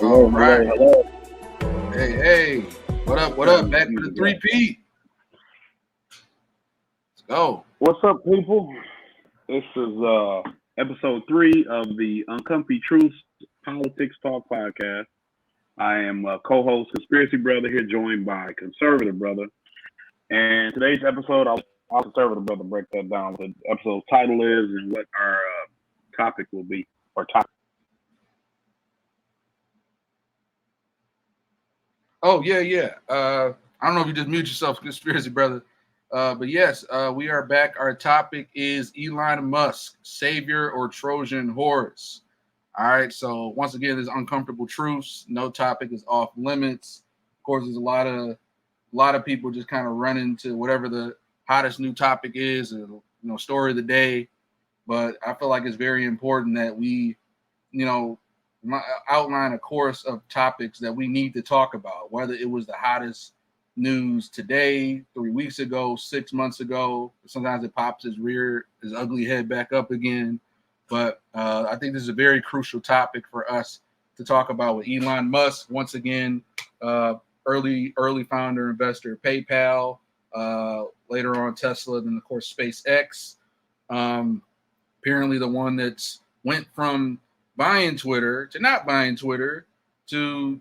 All Hello, right. hello, hello. Hey, hey. What up? What up? Back for the three-peat. Let's go. What's up, people? This is episode 3 of the Uncomfy Truths Politics Talk podcast. I am co-host Conspiracy Brother here, joined by Conservative Brother. And today's episode, I'll Conservative Brother break that down. What the episode's title is and what our topic will be, or topic. Oh, yeah. I don't know if you just mute yourself, Conspiracy Brother. But yes, we are back. Our topic is Elon Musk, savior or Trojan horse. All right. So once again, there's uncomfortable truths. No topic is off limits. Of course, there's a lot of people just kind of run into whatever the hottest new topic is, or story of the day. But I feel like it's very important that we, outline a course of topics that we need to talk about, whether it was the hottest news today, 3 weeks ago, 6 months ago. Sometimes it pops his ugly head back up again. But I think this is a very crucial topic for us to talk about with Elon Musk. Once again, early founder, investor, PayPal, later on Tesla, then of course SpaceX. Apparently the one that's went from buying Twitter to not buying Twitter to,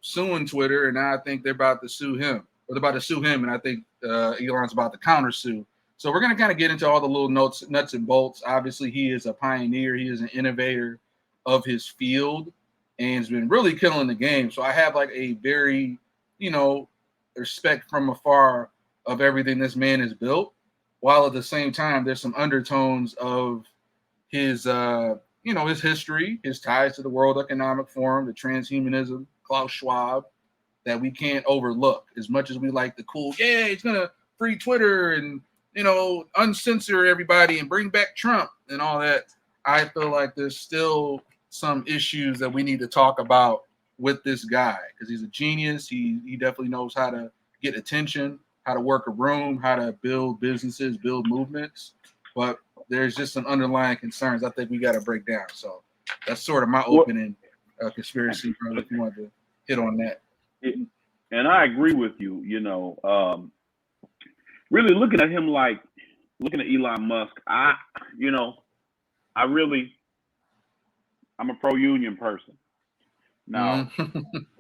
suing Twitter. And now I think they're about to sue him. Or they're about to sue him, and I think Elon's about to countersue. So we're going to kind of get into all the little nuts and bolts. Obviously, he is a pioneer. He is an innovator of his field and has been really killing the game. So I have like a very, respect from afar of everything this man has built, while at the same time, there's some undertones of his, his history, his ties to the World Economic Forum, the transhumanism, Klaus Schwab, that we can't overlook. As much as we like the cool, it's going to free Twitter and, uncensor everybody and bring back Trump and all that, I feel like there's still some issues that we need to talk about with this guy, because he's a genius. He definitely knows how to get attention, how to work a room, how to build businesses, build movements. But there's just some underlying concerns I think we got to break down. So that's sort of my opening conspiracy, bro, if you want to hit on that. And I agree with you, really looking at him like looking at Elon Musk, I'm a pro-union person. Now,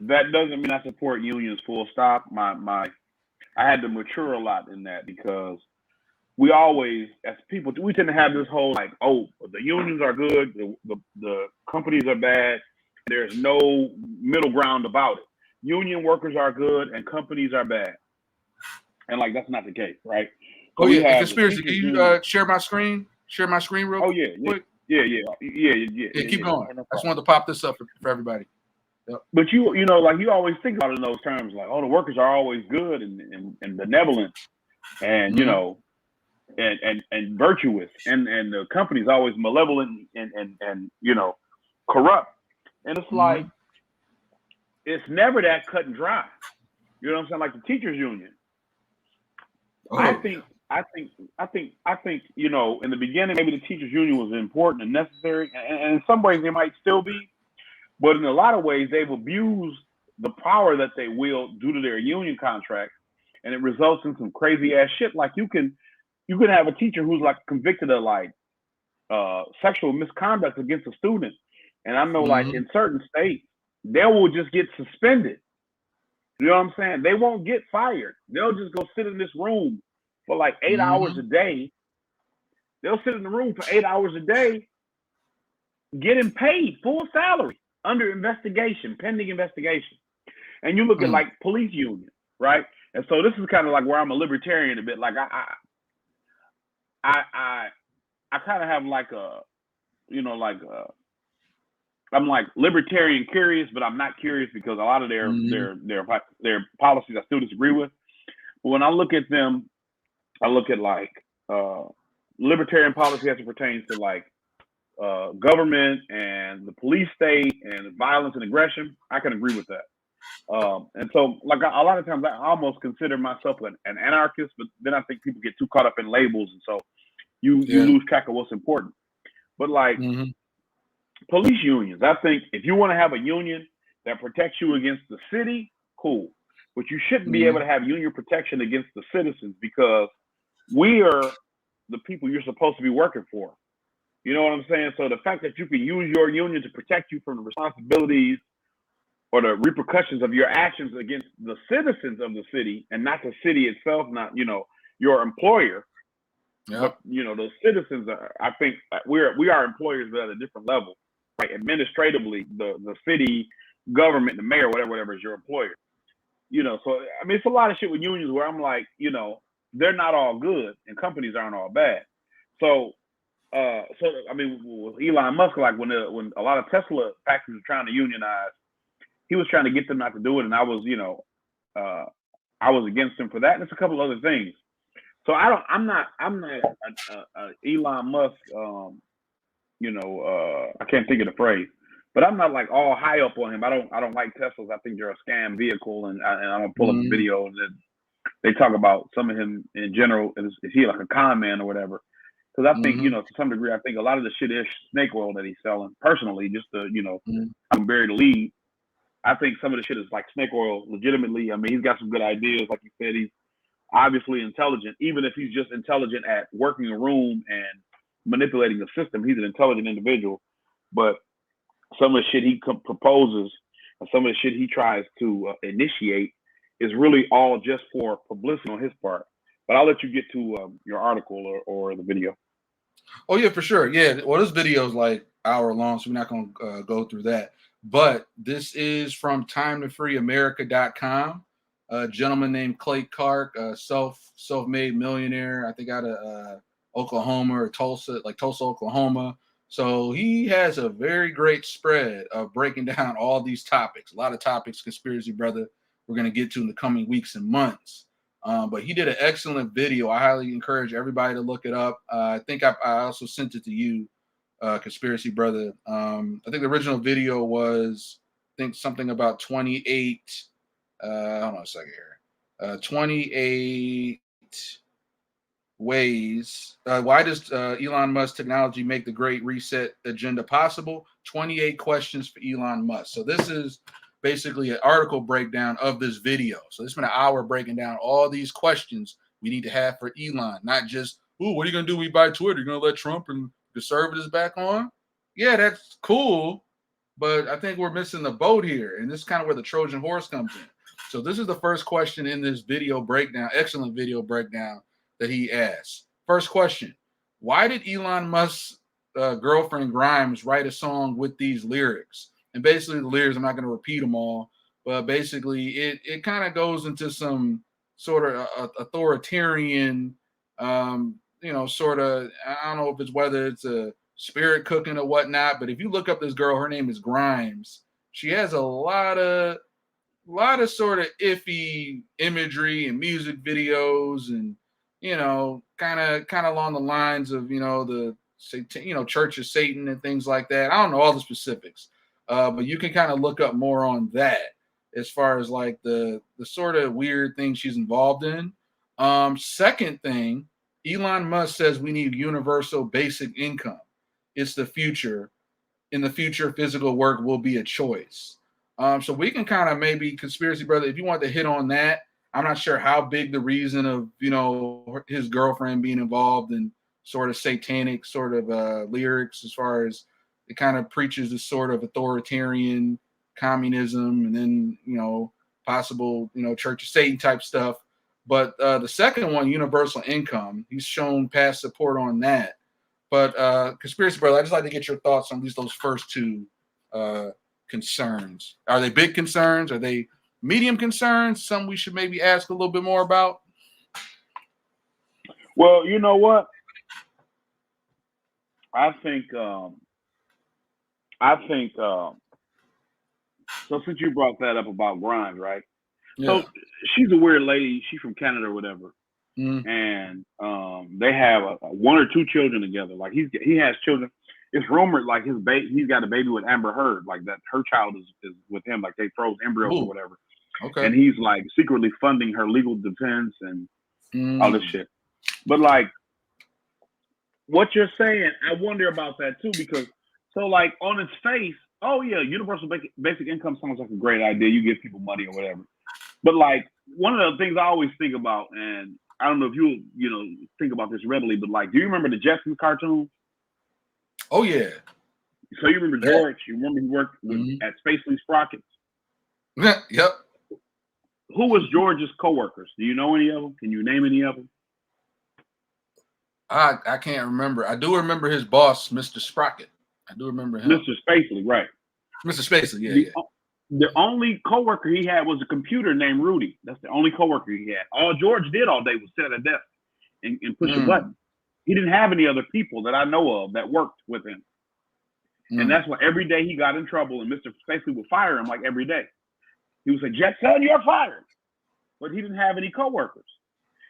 that doesn't mean I support unions full stop. I had to mature a lot in that, because we always, as people, we tend to have this whole like, oh, the unions are good, the companies are bad. There's no middle ground about it. Union workers are good and companies are bad. And like, that's not the case, right? So conspiracy. Can you share my screen? Share my screen real quick? Yeah. Keep going. I just wanted to pop this up for everybody. Yep. But you always think about it in those terms, like, oh, the workers are always good and benevolent and and virtuous, and the company's always malevolent and corrupt. And it's like, it's never that cut and dry. You know what I'm saying? Like the teachers union. Oh. I think, in the beginning, maybe the teachers union was important and necessary, and in some ways they might still be, but in a lot of ways they've abused the power that they wield due to their union contract, and it results in some crazy ass shit. Like you can have a teacher who's like convicted of like sexual misconduct against a student, and I know like in certain states they will just get suspended. You know what I'm saying? They won't get fired. They'll just go sit in this room for like 8 hours a day. They'll sit in the room for 8 hours a day, getting paid full salary under investigation, pending investigation. And you look at like police union, right? And so this is kind of like where I'm a libertarian a bit. Like I kind of have like I'm like libertarian curious, but I'm not curious because a lot of their policies I still disagree with. But when I look at them, I look at like libertarian policy as it pertains to like government and the police state and violence and aggression. I can agree with that. And so like a lot of times I almost consider myself an anarchist, but then I think people get too caught up in labels, and so you lose track of what's important. But like police unions, I think if you want to have a union, that protects you against the city, cool. But you shouldn't be able to have union protection against the citizens because we are the people you're supposed to be working for. You know what I'm saying? So the fact that you can use your union to protect you from the responsibilities or the repercussions of your actions against the citizens of the city and not the city itself, not, your employer. Yep. But, those citizens are, I think we are employers, but at a different level, right? Administratively, the city government, the mayor, whatever is your employer. So, I mean, it's a lot of shit with unions where I'm like, they're not all good and companies aren't all bad. So I mean, with Elon Musk, like when a lot of Tesla factories were trying to unionize, he was trying to get them not to do it, and I was, I was against him for that, and it's a couple other things. So I'm not Elon Musk, I can't think of the phrase, but I'm not like all high up on him. I don't like Teslas. I think they're a scam vehicle, and I'm gonna pull up a video and they talk about some of him in general. Is he like a con man or whatever? Because I think, to some degree, I think a lot of the shit is snake oil that he's selling. Personally, just to, I'm bury the lead. I think some of the shit is like snake oil legitimately. I mean, he's got some good ideas. Like you said, he's obviously intelligent. Even if he's just intelligent at working a room and manipulating the system, he's an intelligent individual. But some of the shit he proposes and some of the shit he tries to initiate is really all just for publicity on his part. But I'll let you get to your article or the video. Oh, yeah, for sure. Yeah. Well, this video is like hour long, so we're not going to go through that. But this is from timetofreeamerica.com. A gentleman named Clay Clark, self-made millionaire, I think out of Oklahoma or Tulsa, Oklahoma. So he has a very great spread of breaking down all these topics. A lot of topics, Conspiracy Brother, we're going to get to in the coming weeks and months. But he did an excellent video. I highly encourage everybody to look it up. I think I also sent it to you, Conspiracy Brother. I think the original video was, something about 28. Hold on a second here. 28 ways. Why does Elon Musk technology make the Great Reset agenda possible? 28 questions for Elon Musk. So this is basically an article breakdown of this video. So it's been an hour breaking down all these questions we need to have for Elon, not just, what are you going to do when we buy Twitter? You're going to let Trump and conservatives back on? Yeah, that's cool. But I think we're missing the boat here. And this is kind of where the Trojan horse comes in. So this is the first question in this video breakdown, excellent video breakdown that he asks. First question, why did Elon Musk's girlfriend Grimes write a song with these lyrics? And basically the lyrics, I'm not going to repeat them all, but basically it kind of goes into some sort of authoritarian, sort of, I don't know if it's whether it's a spirit cooking or whatnot, but if you look up this girl, her name is Grimes. She has a lot of sort of iffy imagery and music videos and, kind of along the lines of, the, Church of Satan and things like that. I don't know all the specifics. But you can kind of look up more on that as far as like the sort of weird things she's involved in. Second thing, Elon Musk says we need universal basic income. It's the future. In the future, physical work will be a choice. So we can kind of maybe, Conspiracy Brother, if you want to hit on that, I'm not sure how big the reason of, his girlfriend being involved in sort of satanic sort of lyrics as far as it kind of preaches this sort of authoritarian communism and then, possible, Church of Satan type stuff. But the second one, universal income, he's shown past support on that. But Conspiracy Brother, I'd just like to get your thoughts on at least those first two concerns. Are they big concerns? Are they medium concerns? Some we should maybe ask a little bit more about? Well, you know what? I think so since you brought that up about Grimes, right? Yeah. So she's a weird lady. She's from Canada or whatever. Mm. And they have one or two children together. Like he has children. It's rumored like he's got a baby with Amber Heard, like that her child is with him, like they froze embryos or whatever. Okay. And he's like secretly funding her legal defense and all this shit. But like what you're saying, I wonder about that too, because So like on its face, oh yeah, universal basic income sounds like a great idea. You give people money or whatever. But like one of the things I always think about, and I don't know if you think about this readily, but like, do you remember the Jetsons cartoons? Oh yeah. So you remember George? You remember he worked at Spacely Sprockets? Yep. Who was George's coworkers? Do you know any of them? Can you name any of them? I can't remember. I do remember his boss, Mr. Sprocket. I do remember him. Mr. Spacely, right? Mr. Spacely, yeah. The only coworker he had was a computer named Rudy. That's the only coworker he had. All George did all day was sit at a desk and push a button. He didn't have any other people that I know of that worked with him. And that's why every day he got in trouble, and Mr. Spacely would fire him like every day. He would say, Jetson, you're fired. But he didn't have any coworkers.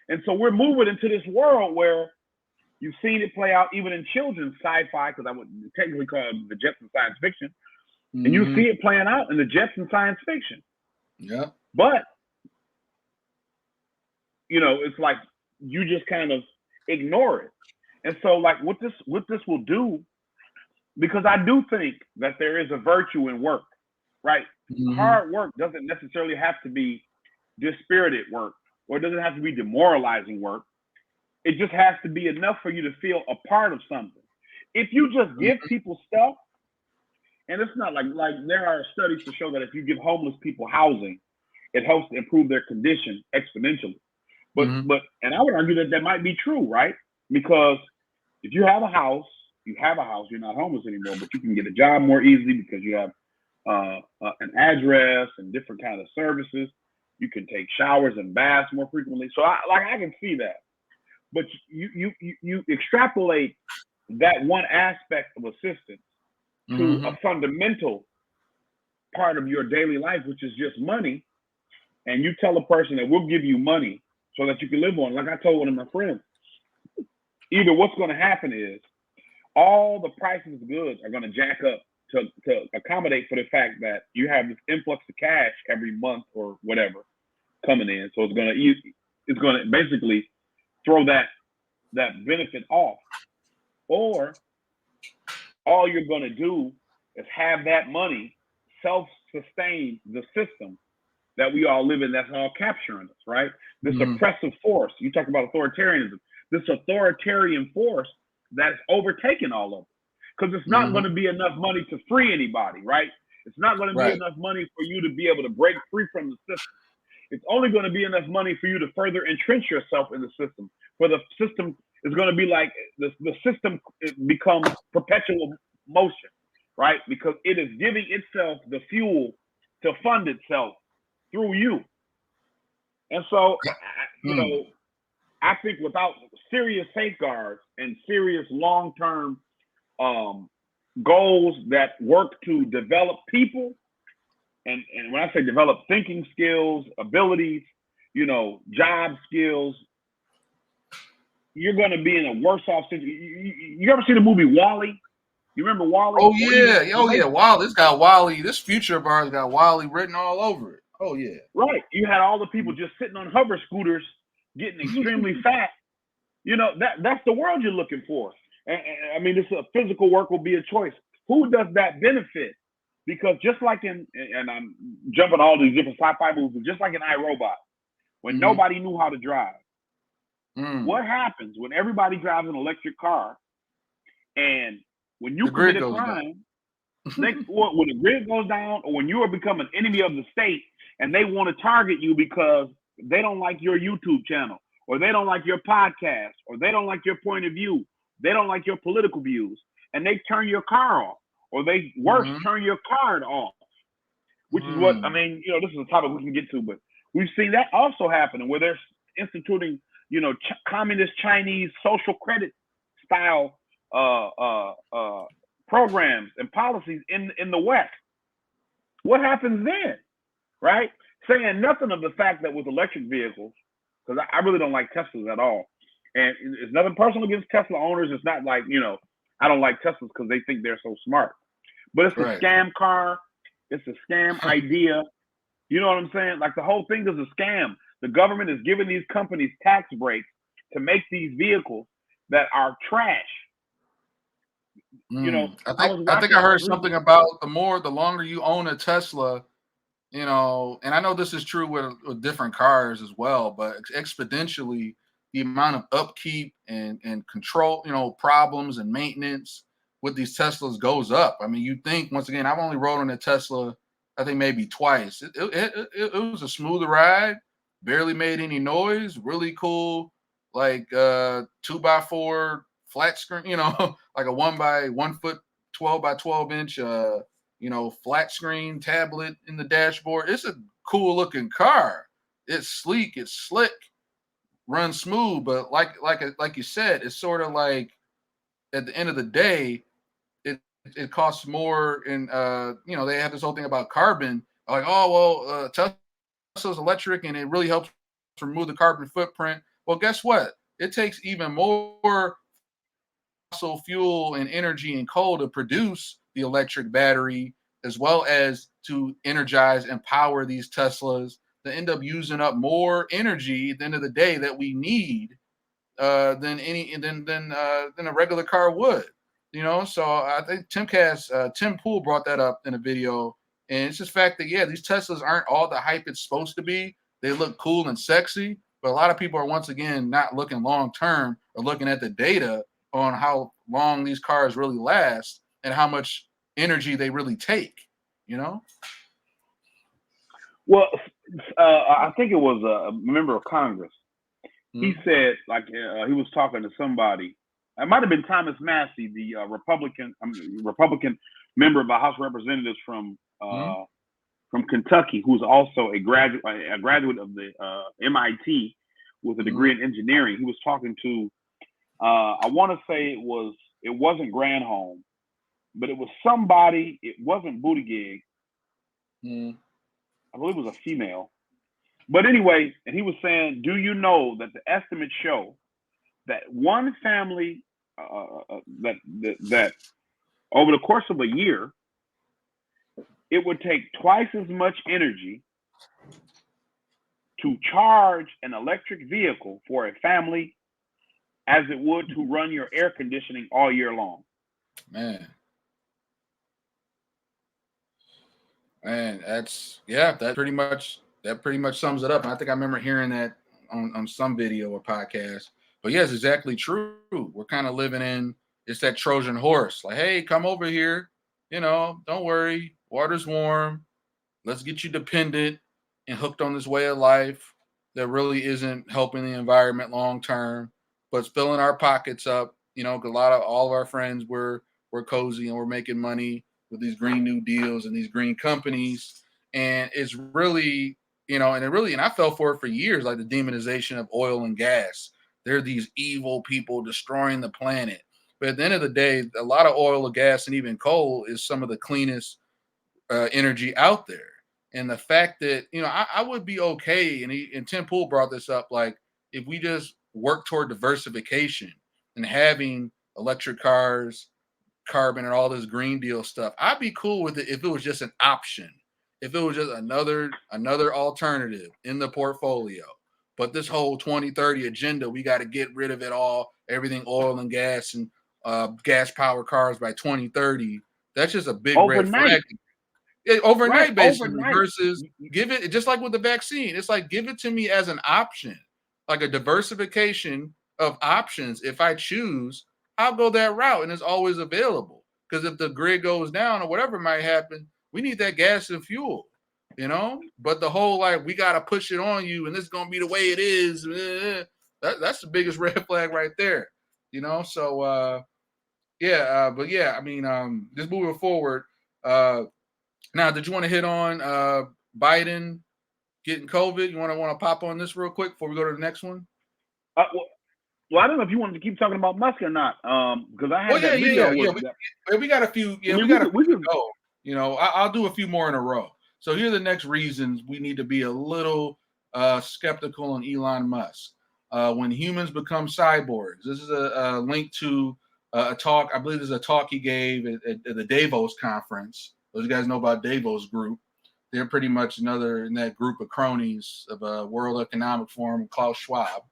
And so we're moving into this world where you've seen it play out even in children's sci-fi, because I would technically call it the Jetson science fiction. And you see it playing out in the Jetson science fiction. Yeah. But, it's like you just kind of ignore it. And so like what this will do, because I do think that there is a virtue in work, right? Hard work doesn't necessarily have to be dispirited work, or it doesn't have to be demoralizing work. It just has to be enough for you to feel a part of something. If you just give people stuff, and it's not like there are studies to show that if you give homeless people housing, it helps to improve their condition exponentially. But and I would argue that might be true, right? Because if you have a house, you're not homeless anymore, but you can get a job more easily because you have an address and different kind of services. You can take showers and baths more frequently. So I can see that. But you extrapolate that one aspect of assistance to a fundamental part of your daily life, which is just money, and you tell a person that we'll give you money so that you can live on. Like I told one of my friends, either what's going to happen is all the prices of goods are going to jack up to accommodate for the fact that you have this influx of cash every month or whatever coming in. So it's going to basically throw that benefit off, or all you're going to do is have that money self-sustain the system that we all live in that's all capturing us, right? This oppressive force. You talk about authoritarianism. This authoritarian force that's overtaken all of it. Because it's not going to be enough money to free anybody, right? It's not going to be enough money for you to be able to break free from the system. It's only going to be enough money for you to further entrench yourself in the system. For the system is going to be like the system becomes perpetual motion, right? Because it is giving itself the fuel to fund itself through you. And so, I think without serious safeguards and serious long-term goals that work to develop people, and when I say develop thinking skills, abilities, job skills, you're going to be in a worse off situation. You ever see the movie WALL-E? You remember WALL-E? Oh yeah, WALL-E. It's got WALL-E. This future of ours got WALL-E written all over it. Oh yeah. Right. You had all the people just sitting on hover scooters, getting extremely fat. That's the world you're looking for. And I mean, this physical work will be a choice. Who does that benefit? Because just like and I'm jumping all these different sci-fi movies, just like in iRobot, when nobody knew how to drive, what happens when everybody drives an electric car, and when you commit a crime, when the grid goes down, or when you are become an enemy of the state, and they want to target you because they don't like your YouTube channel, or they don't like your podcast, or they don't like your point of view, they don't like your political views, and they turn your car off, or they turn your card off, which is what, I mean, this is a topic we can get to, but we've seen that also happening where they're instituting, communist Chinese social credit style programs and policies in the West. What happens then, right? Saying nothing of the fact that with electric vehicles, because I really don't like Teslas at all. And it's nothing personal against Tesla owners. It's not like, I don't like Teslas because they think they're so smart. But it's a scam car. It's a scam idea. You know what I'm saying? Like the whole thing is a scam. The government is giving these companies tax breaks to make these vehicles that are trash. I think I heard something about the longer you own a Tesla, and I know this is true with different cars as well, but exponentially the amount of upkeep and control, problems and maintenance with these Teslas goes up. I mean, you think once again, I've only rode on a Tesla, I think maybe twice. It was a smooth ride, barely made any noise, really cool, like 2x4 flat screen, like a 1 foot 12 by 12 inch flat screen tablet in the dashboard. It's a cool looking car. It's sleek, it's slick, runs smooth, but like you said, it's sort of like at the end of the day, it costs more. And they have this whole thing about carbon. Like, oh well, Tesla's electric and it really helps remove the carbon footprint. Well, guess what? It takes even more fossil fuel and energy and coal to produce the electric battery, as well as to energize and power these Teslas, to end up using up more energy at the end of the day that we need than a regular car would. So I think Tim Pool brought that up in a video, and it's just the fact that these Teslas aren't all the hype it's supposed to be. They look cool and sexy, but a lot of people are once again not looking long term or looking at the data on how long these cars really last and how much energy they really take. Well, I think it was a member of Congress. He said, he was talking to somebody. It might have been Thomas Massey, the Republican member of the House of Representatives from Kentucky, who's also a graduate of the MIT with a degree in engineering. He was talking to, I want to say it wasn't Granholm, but it was somebody. It wasn't Buttigieg. I believe it was a female. But anyway, and he was saying, do you know that the estimates show that one family, that over the course of a year, it would take twice as much energy to charge an electric vehicle for a family as it would to run your air conditioning all year long. Man, that pretty much sums it up. And I think I remember hearing that on some video or podcast. But it's exactly true. We're kind of living in, it's that Trojan horse. Like, hey, come over here. Don't worry. Water's warm. Let's get you dependent and hooked on this way of life that really isn't helping the environment long term, but it's filling our pockets up. Because all of our friends we're cozy and we're making money with these Green New Deals and these green companies. And it's really, and I fell for it for years, like the demonization of oil and gas. They're these evil people destroying the planet. But at the end of the day, a lot of oil and gas and even coal is some of the cleanest energy out there. And the fact that, I would be okay. And Tim Pool brought this up, like if we just work toward diversification and having electric cars, carbon, and all this Green Deal stuff, I'd be cool with it if it was just an option. If it was just another alternative in the portfolio. But this whole 2030 agenda, we got to get rid of it all, everything oil and gas and gas powered cars by 2030. That's just a big red flag. Overnight, right, basically, overnight. Versus give it, just like with the vaccine. It's like, give it to me as an option, like a diversification of options. If I choose, I'll go that route, and it's always available. Because if the grid goes down or whatever might happen, we need that gas and fuel, But the whole, like, we got to push it on you, and this is going to be the way it is. That's the biggest red flag right there, So, I mean, just moving forward, now, did you want to hit on Biden getting COVID? You want to pop on this real quick before we go to the next one? Well, I don't know if you wanted to keep talking about Musk or not, because I had that video. We got a few. Yeah, we got a few to go. I'll do a few more in a row. So here are the next reasons we need to be a little skeptical on Elon Musk. When humans become cyborgs. This is a link to a talk. I believe there's a talk he gave at the Davos conference. Those guys know about Davos Group. They're pretty much another in that group of cronies of a World Economic Forum, Klaus Schwab.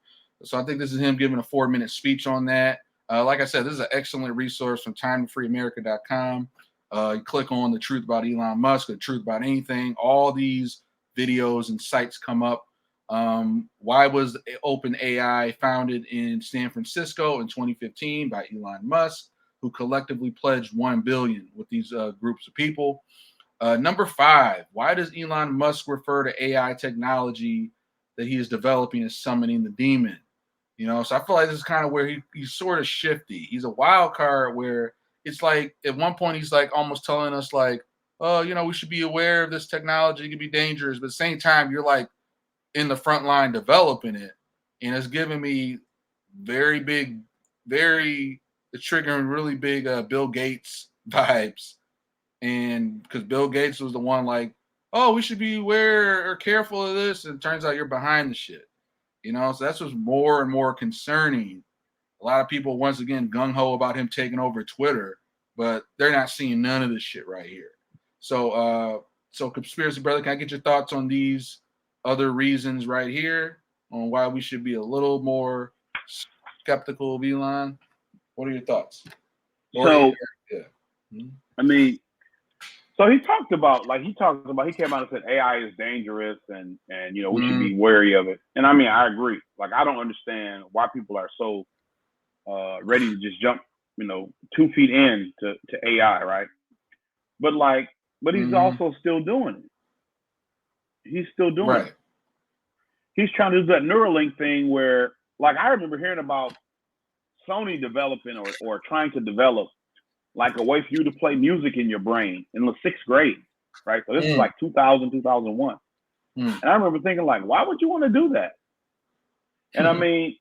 So I think this is him giving a 4-minute speech on that. Like I said, this is an excellent resource from timefreeamerica.com. You click on the truth about Elon Musk, the truth about anything. All these videos and sites come up. Why was OpenAI founded in San Francisco in 2015 by Elon Musk, who collectively pledged $1 billion with these groups of people? Number 5, why does Elon Musk refer to AI technology that he is developing as summoning the demon? You know, so I feel like this is kind of where he's sort of shifty. He's a wild card where it's like at one point he's like almost telling us like, oh, you know, we should be aware of this technology. It can be dangerous. But at the same time, you're like in the front line developing it. And it's giving me very big, it's triggering really big Bill Gates vibes. And because Bill Gates was the one like, oh, we should be aware or careful of this. And it turns out you're behind the shit. You know, so that's what's more and more concerning. A lot of people, once again, gung-ho about him taking over Twitter, but they're not seeing none of this shit right here. So, Conspiracy Brother, can I get your thoughts on these other reasons right here on why we should be a little more skeptical of Elon? What are your thoughts? I mean, so he came out and said AI is dangerous and you know, we should be wary of it. And I mean, I agree. Like, I don't understand why people are so ready to just jump, you know, 2 feet in to AI, right? But he's also still doing it. He's still doing it. He's trying to do that Neuralink thing where, like, I remember hearing about Sony developing or trying to develop like a way for you to play music in your brain in the 6th grade, right? So this is like 2000, 2001. And I remember thinking like, why would you want to do that? And I mean,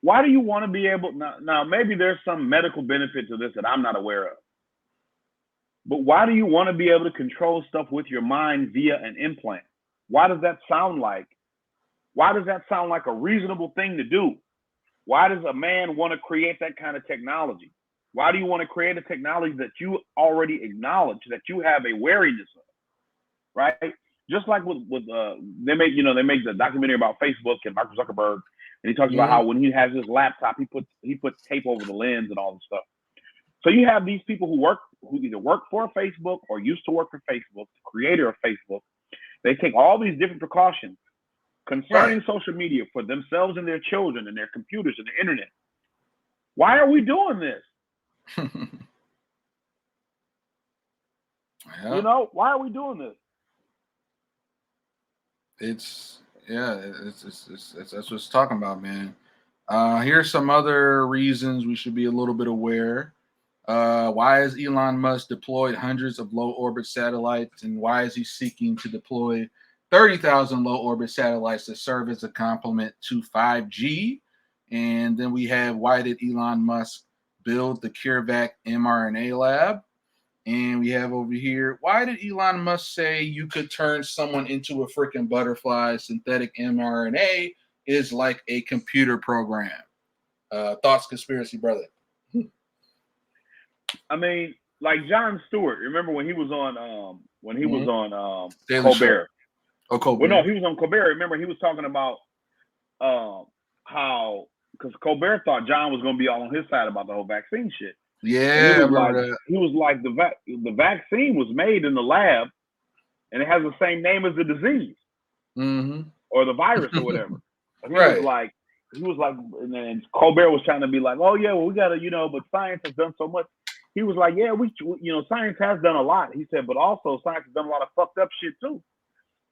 why do you want to be able, now maybe there's some medical benefit to this that I'm not aware of, but why do you want to be able to control stuff with your mind via an implant? Why does that sound like a reasonable thing to do? Why does a man want to create that kind of technology? Why do you want to create a technology that you already acknowledge that you have a wariness of, right? Just like with they make the documentary about Facebook and Mark Zuckerberg, and he talks about how when he has his laptop, he puts tape over the lens and all this stuff. So you have these people who either work for Facebook or used to work for Facebook, the creator of Facebook. They take all these different precautions concerning social media for themselves and their children and their computers and the internet. Why are we doing this? You know, why are we doing this? It's that's what it's talking about, man. Here's some other reasons we should be a little bit aware. Why has Elon Musk deployed hundreds of low orbit satellites, and why is he seeking to deploy 30,000 low orbit satellites to serve as a complement to 5G? And then we have, why did Elon Musk build the CureVac mRNA lab? And we have over here, why did Elon Musk say you could turn someone into a freaking butterfly? Synthetic mRNA is like a computer program. Thoughts, Conspiracy Brother? I mean, like Jon Stewart. Remember when he was on Daily Colbert? Show. Oh, Colbert. Well, no, he was on Colbert. Remember, he was talking about how, because Colbert thought John was going to be all on his side about the whole vaccine shit. Yeah, he was like the vaccine was made in the lab, and it has the same name as the disease or the virus or whatever. He was like, and then Colbert was trying to be like, oh yeah, well we gotta, but science has done so much. He was like, yeah, science has done a lot. He said, but also science has done a lot of fucked up shit too.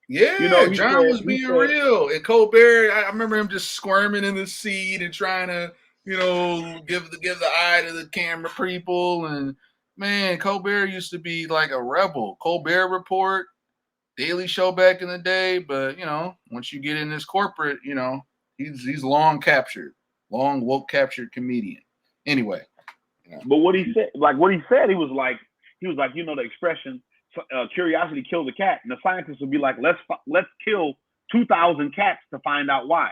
Yeah, John was being real. And Colbert, I remember him just squirming in the seat and trying to, give the eye to the camera people. And man, Colbert used to be like a rebel. Colbert Report, Daily Show back in the day. But once you get in this corporate, he's long woke captured comedian. Anyway. But what he said, he was like, the expression, curiosity killed the cat, and the scientists would be like, let's kill 2,000 cats to find out why.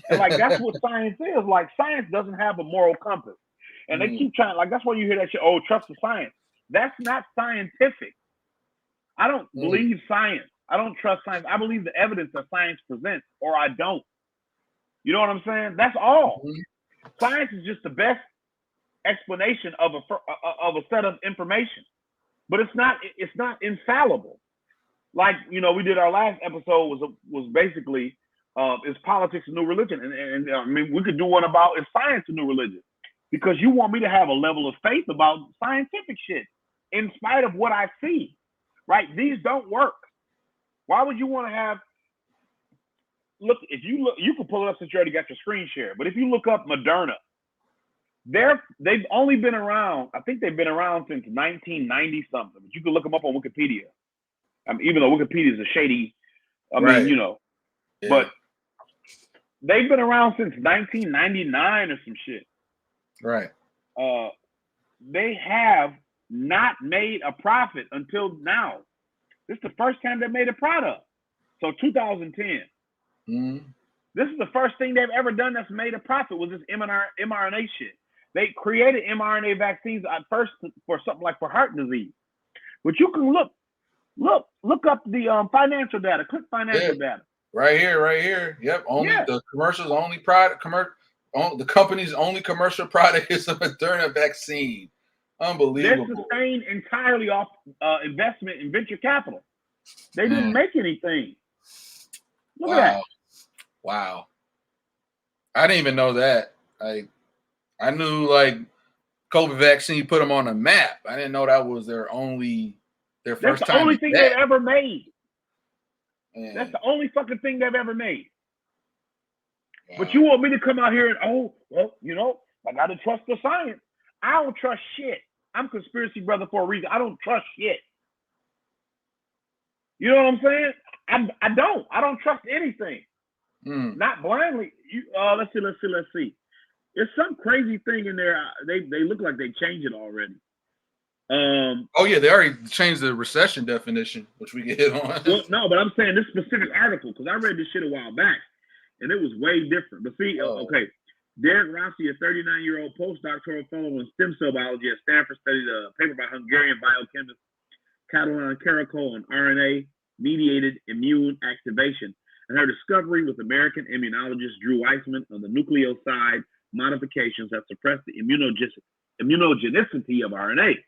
And like, that's what science is. Like, science doesn't have a moral compass, and they keep trying. Like, that's why you hear that shit. Oh, trust the science. That's not scientific. I don't believe science. I don't trust science. I believe the evidence that science presents, or I don't. You know what I'm saying? That's all. Science is just the best explanation of a set of information, but it's not infallible. Like, you know, we did our last episode was basically is politics a new religion, and I mean, we could do one about is science a new religion, because you want me to have a level of faith about scientific shit in spite of what I see, right? These don't work. Why would you want to have? Look, if you look, you can pull it up since you already got your screen share. But if you look up Moderna, they've only been around. I think they've been around since 1990 something. But you can look them up on Wikipedia. Even though Wikipedia is a shady, mean, you know, yeah. But they've been around since 1999 or some shit. Right. They have not made a profit until now. This is the first time they made a product. So 2010. Mm-hmm. This is the first thing they've ever done that's made a profit, was this mRNA shit. They created mRNA vaccines at first for something like for heart disease. But you can look up the financial data. Click financial data. Right here. Yep. The commercial's only product. The company's only commercial product is a Moderna vaccine. Unbelievable. They're sustained entirely off investment in venture capital. They didn't make anything. Look at that. Wow. I didn't even know that. I knew like COVID vaccine put them on a map. I didn't know that was their first time. That's the only thing they've ever made. Man. That's the only fucking thing they've ever made. Wow. But you want me to come out here and, you know, I got to trust the science. I don't trust shit. I'm conspiracy brother for a reason. I don't trust shit. You know what I'm saying? I don't trust anything. Not blindly. Let's see. There's some crazy thing in there. They look like they changed it already. They already changed the recession definition, which we get hit on. Well, no, but I'm saying this specific article, because I read this shit a while back, and it was way different. But see, okay, Derek Rossi, a 39-year-old postdoctoral fellow in stem cell biology at Stanford, studied a paper by Hungarian biochemist Catalin Caracol on RNA-mediated immune activation, and her discovery with American immunologist Drew Weissman on the nucleoside modifications that suppress the immunogenicity of RNA.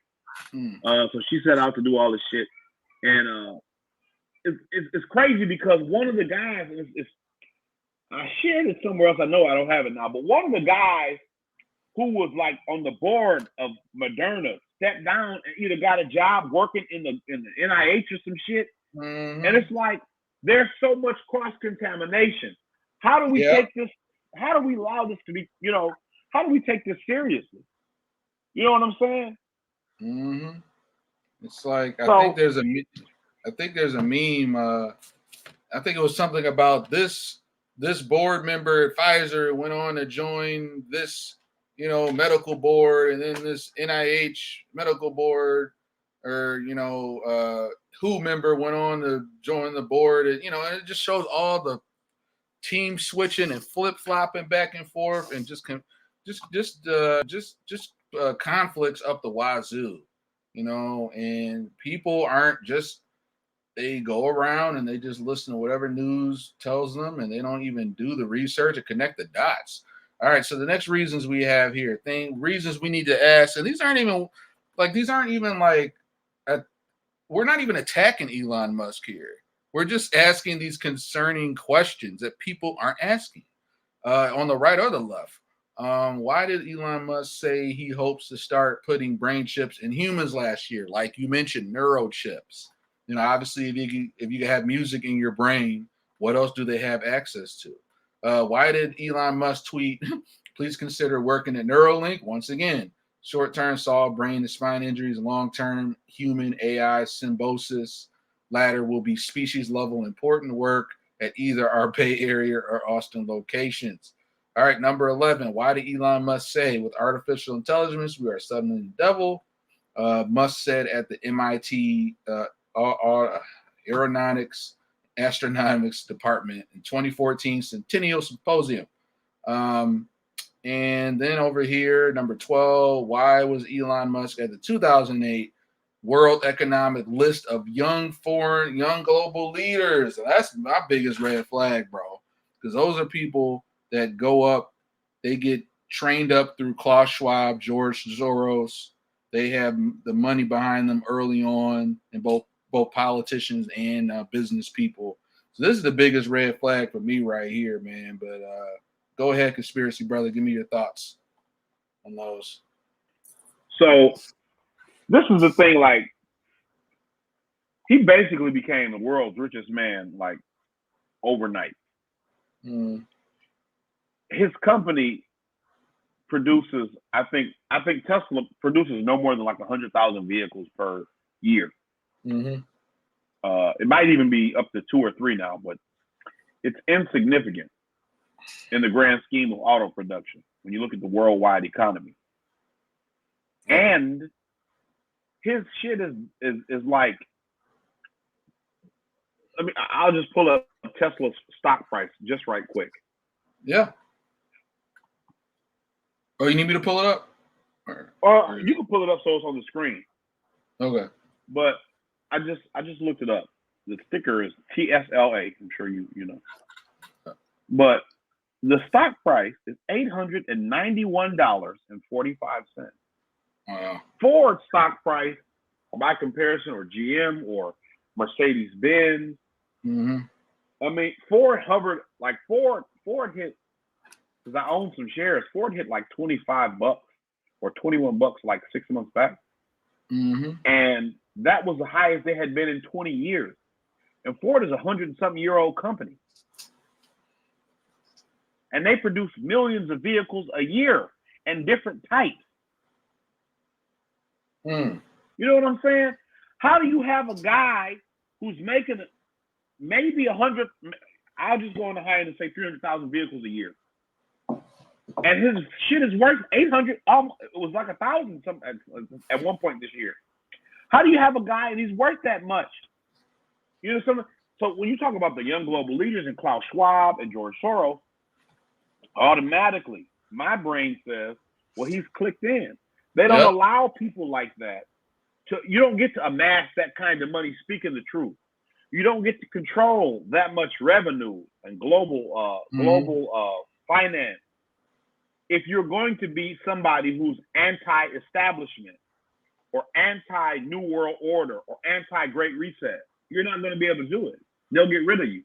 So she set out to do all this shit, and it's crazy because one of the guys, I shared it somewhere else. I know I don't have it now, but one of the guys who was like on the board of Moderna stepped down and either got a job working in the NIH or some shit. Mm-hmm. And it's like there's so much cross contamination. How do we take this? How do we allow this to be? You know, how do we take this seriously? You know what I'm saying? Mm-hmm. It's like I think there's a meme. I think it was something about this board member at Pfizer went on to join this, you know, medical board, and then this NIH medical board, or you know, WHO member went on to join the board, and you know, and it just shows all the team switching and flip flopping back and forth, and just conflicts up the wazoo, you know, and people aren't just, they go around and they just listen to whatever news tells them, and they don't even do the research and connect the dots. All right, so the next reasons we have here, reasons we need to ask, and these aren't even like, we're not even attacking Elon Musk here. We're just asking these concerning questions that people aren't asking on the right or the left. Why did Elon Musk say he hopes to start putting brain chips in humans last year? Like you mentioned, neurochips. You know, obviously, if you have music in your brain, what else do they have access to? Why did Elon Musk tweet, please consider working at Neuralink? Once again, short-term solve brain and spine injuries, long-term human AI symbiosis. Latter will be species-level important work at either our Bay Area or Austin locations. All right, number 11. Why did Elon Musk say with artificial intelligence we are suddenly the devil? Musk said at the MIT Aeronautics Astronomics Department in 2014 Centennial Symposium. And then over here, number 12. Why was Elon Musk at the 2008 World Economic List of young global leaders? That's my biggest red flag, bro, because those are people that go up, they get trained up through Klaus Schwab, George Soros. They have the money behind them early on, and both politicians and business people. So this is the biggest red flag for me right here, man. But go ahead, conspiracy brother. Give me your thoughts on those. So this is the thing, like, he basically became the world's richest man, like, overnight. His company produces, I think Tesla produces no more than like 100,000 vehicles per year. It might even be up to 2 or 3 now, but it's insignificant in the grand scheme of auto production when you look at the worldwide economy. And his shit is like, I'll just pull up Tesla's stock price just right quick. Yeah. Oh, you need me to pull it up? Or you can pull it up so it's on the screen. Okay. But I just looked it up. The sticker is TSLA. I'm sure you know. But the stock price is $891.45. Wow. Ford stock price, by comparison, or GM or Mercedes-Benz. I mean, Ford hovered, like, Ford hit, because I own some shares, Ford hit like $25 or $21 like 6 months back. And that was the highest they had been in 20 years. And Ford is a 100-something-year-old company. And they produce millions of vehicles a year and different types. You know what I'm saying? How do you have a guy who's making maybe 100, I'll just go on the high end and say 300,000 vehicles a year. And his shit is worth 800, it was like 1,000 at one point this year. How do you have a guy and he's worth that much? You know something? So when you talk about the young global leaders and Klaus Schwab and George Soros, automatically my brain says, well, he's clicked in. They don't allow people like that you don't get to amass that kind of money, speaking the truth. You don't get to control that much revenue and global finance if you're going to be somebody who's anti-establishment or anti-New World Order or anti-Great Reset. You're not going to be able to do it. They'll get rid of you.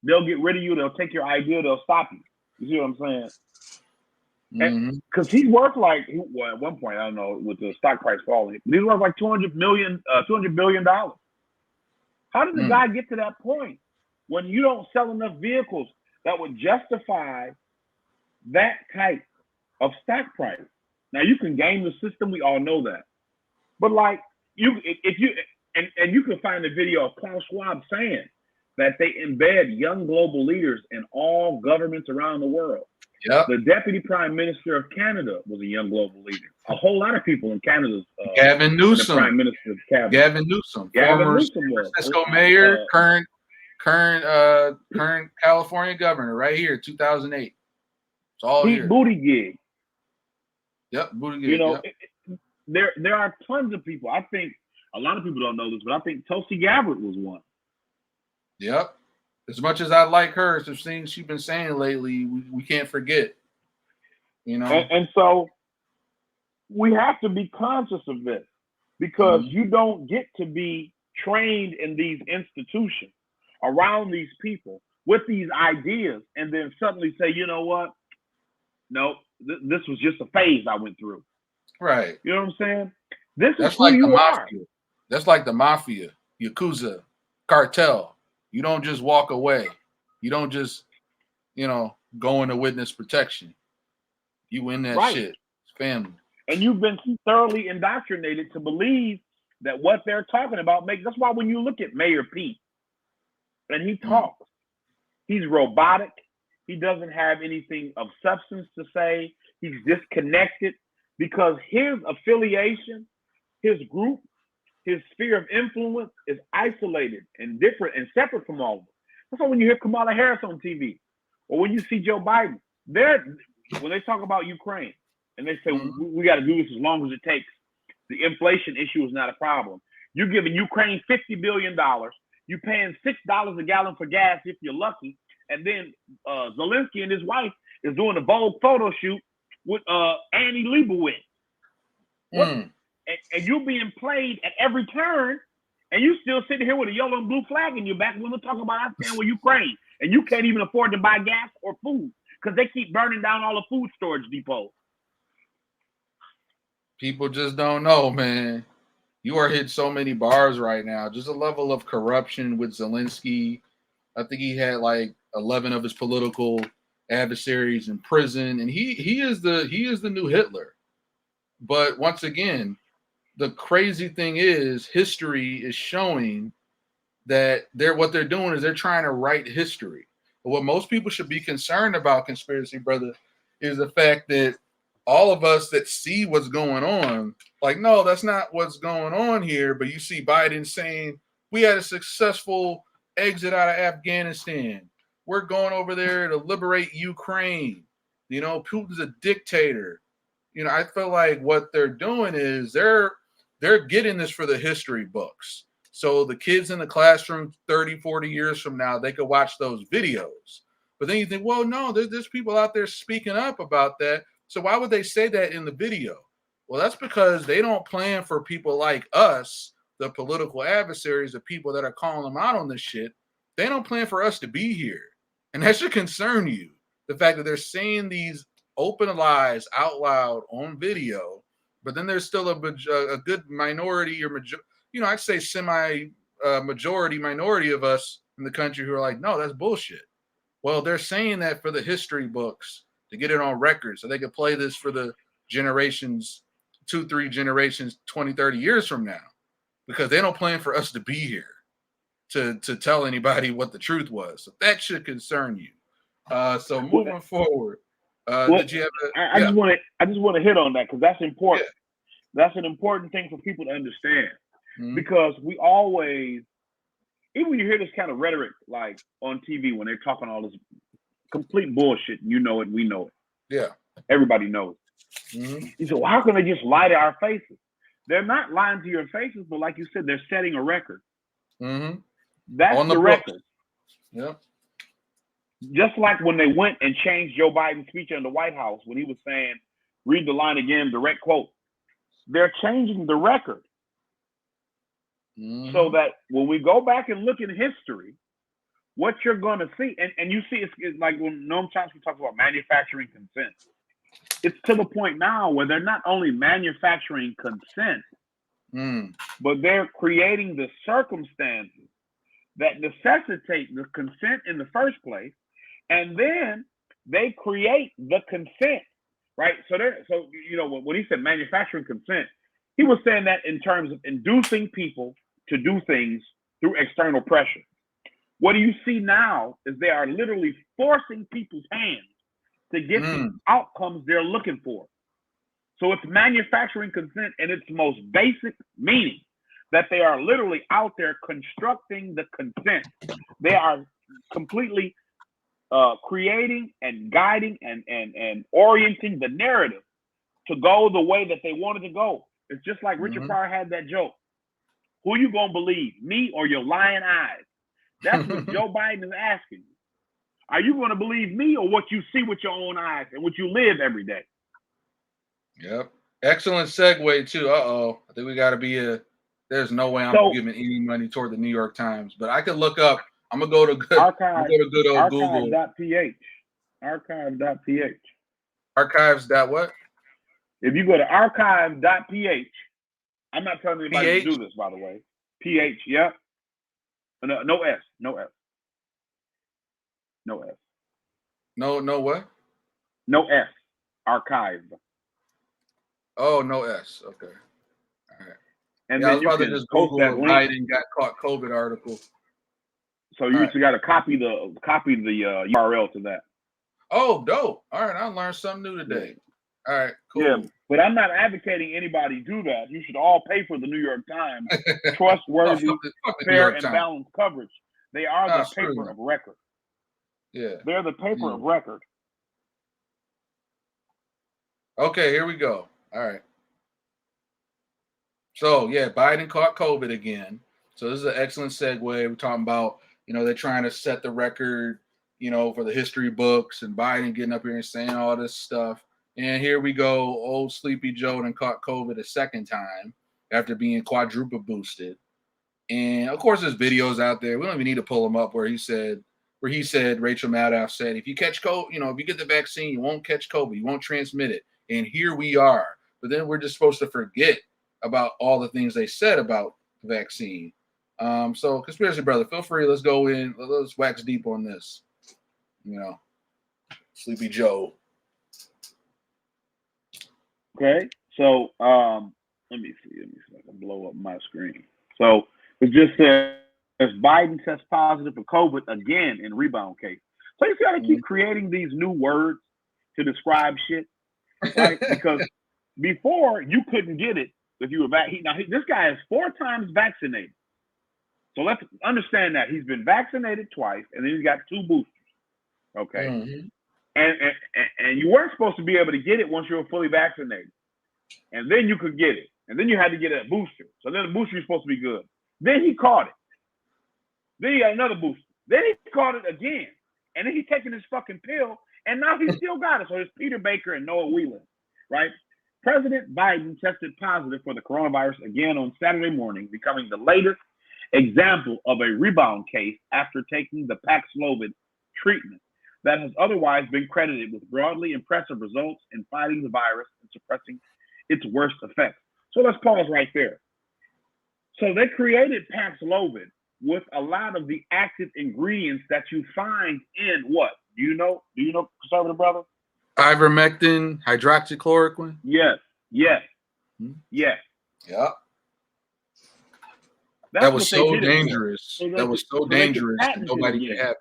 They'll get rid of you. They'll take your idea. They'll stop you. You see what I'm saying? Because he's worth like, well, at one point, I don't know, with the stock price falling, he's worth like $200 billion. How did the guy get to that point when you don't sell enough vehicles that would justify that type of stock price? Now, you can game the system. We all know that. But like, you can find a video of Klaus Schwab saying that they embed young global leaders in all governments around the world. Yep. The Deputy Prime Minister of Canada was a young global leader. A whole lot of people in Canada's Gavin Newsom, Prime Minister of Cabinet. Gavin Newsom, former San Francisco mayor, current California governor, right here, 2008. It's all Pete here. Buttigieg. Yep, Buttigieg. You know, there are tons of people. I think a lot of people don't know this, but I think Tulsi Gabbard was one. Yep. As much as I like her, the things she's been saying lately, we can't forget. You know, and so we have to be conscious of this, because you don't get to be trained in these institutions around these people with these ideas and then suddenly say, you know what? No, this was just a phase I went through. Right. You know what I'm saying? That's is who like you the are. mafia. That's like the mafia, Yakuza, cartel. You don't just walk away. You don't just, go into witness protection. You in that shit. It's family. And you've been thoroughly indoctrinated to believe that what they're talking about makes. That's why when you look at Mayor Pete and he talks, he's robotic. He doesn't have anything of substance to say. He's disconnected because his affiliation, his group, his sphere of influence is isolated and different and separate from all of them. That's why when you hear Kamala Harris on TV or when you see Joe Biden, when they talk about Ukraine and they say, we got to do this as long as it takes. The inflation issue is not a problem. You're giving Ukraine $50 billion. You're paying $6 a gallon for gas if you're lucky. And then Zelensky and his wife is doing a Vogue photo shoot with Annie Leibovitz. And you're being played at every turn, and you still sitting here with a yellow and blue flag in your back when we're talking about I stand with Ukraine, and you can't even afford to buy gas or food because they keep burning down all the food storage depots. People just don't know, man. You are hitting so many bars right now. Just a level of corruption with Zelensky. I think he had like 11 of his political adversaries in prison, and he is the new Hitler. But once again, the crazy thing is history is showing that what they're doing is they're trying to write history. But what most people should be concerned about, conspiracy brother, is the fact that all of us that see what's going on, like, no, that's not what's going on here. But you see Biden saying we had a successful exit out of Afghanistan. We're going over there to liberate Ukraine. You know, Putin's a dictator. You know, I feel like what they're doing is they're getting this for the history books. So the kids in the classroom 30, 40 years from now, they could watch those videos. But then you think, well, no, there's people out there speaking up about that. So why would they say that in the video? Well, that's because they don't plan for people like us, the political adversaries, the people that are calling them out on this shit. They don't plan for us to be here. And that should concern you. The fact that they're saying these open lies out loud on video, but then there's still a good minority or I'd say semi-majority minority of us in the country who are like, no, that's bullshit. Well, they're saying that for the history books to get it on record so they can play this for the generations, 2-3 generations, 20, 30 years from now, because they don't plan for us to be here to tell anybody what the truth was. So that should concern you. So moving forward, did you have I just want to hit on that because that's important. Yeah. That's an important thing for people to understand because we always, even when you hear this kind of rhetoric like on TV when they're talking all this complete bullshit, you know it, we know it. Yeah, everybody knows. You say, well, how can they just lie to our faces? They're not lying to your faces, but like you said, they're setting a record. That's on the record. Yep. Just like when they went and changed Joe Biden's speech in the White House when he was saying, read the line again, direct quote. They're changing the record. So that when we go back and look in history, what you're going to see, and you see, it's like when Noam Chomsky talks about manufacturing consent. It's to the point now where they're not only manufacturing consent, but they're creating the circumstances that necessitate the consent in the first place. And then they create the consent, right? So when he said manufacturing consent, he was saying that in terms of inducing people to do things through external pressure. What do you see now is they are literally forcing people's hands to get the outcomes they're looking for. So it's manufacturing consent in its most basic meaning, that they are literally out there constructing the consent. They are completely creating and guiding and orienting the narrative to go the way that they wanted to go. It's just like Richard Pryor had that joke. Who you gonna believe, me or your lying eyes? That's what Joe Biden is asking you. Are you gonna believe me or what you see with your own eyes and what you live every day? Yep. Excellent segue too. I think we gotta be there's no way I'm giving any money toward the New York Times, but I could look up. I'm gonna go to good old Google. Archive.ph. Archive.ph. Archives. What? If you go to archive.ph, I'm not telling anybody to do this, by the way. PH, yeah. No S. No S. No S. No what? No S. Archive. Oh, no S. Okay. All right. And I then was you about can to just post Google that link. Biden got caught COVID article. So you got to copy the URL to that. Oh, dope. All right, I learned something new today. All right, cool. Yeah, but I'm not advocating anybody do that. You should all pay for the New York Times. Trustworthy, fair, and balanced coverage. They are the paper of record. Yeah. They're the paper of record. Okay, here we go. All right. So, yeah, Biden caught COVID again. So this is an excellent segue. We're talking about, they're trying to set the record, for the history books and Biden getting up here and saying all this stuff. And here we go, old Sleepy Joe and caught COVID a second time after being quadruple boosted. And of course, there's videos out there. We don't even need to pull them up where he said Rachel Maddow said, if you catch COVID, if you get the vaccine, you won't catch COVID, you won't transmit it. And here we are. But then we're just supposed to forget about all the things they said about the vaccine. So conspiracy brother, feel free. Let's go in. Let's wax deep on this. Sleepy Joe. Okay, so let me see if I can blow up my screen. So it just says Biden tests positive for COVID again in rebound case. So you got to keep creating these new words to describe shit, right? Because before you couldn't get it if you were vaccinated. Now this guy is 4 times vaccinated. So let's understand that he's been vaccinated twice, and then he's got 2 boosters. Okay. Mm-hmm. And you weren't supposed to be able to get it once you were fully vaccinated. And then you could get it. And then you had to get a booster. So then the booster was supposed to be good. Then he caught it. Then he got another booster. Then he caught it again. And then he's taking his fucking pill. And now he still got it. So it's Peter Baker and Noah Whelan, right? President Biden tested positive for the coronavirus again on Saturday morning, becoming the latest example of a rebound case after taking the Paxlovid treatment that has otherwise been credited with broadly impressive results in fighting the virus and suppressing its worst effects. So let's pause right there. So they created Paxlovid with a lot of the active ingredients that you find in what? Do you know, conservative brother? Ivermectin, hydroxychloroquine? Yes. Yeah. That was so dangerous. That was so dangerous that nobody could have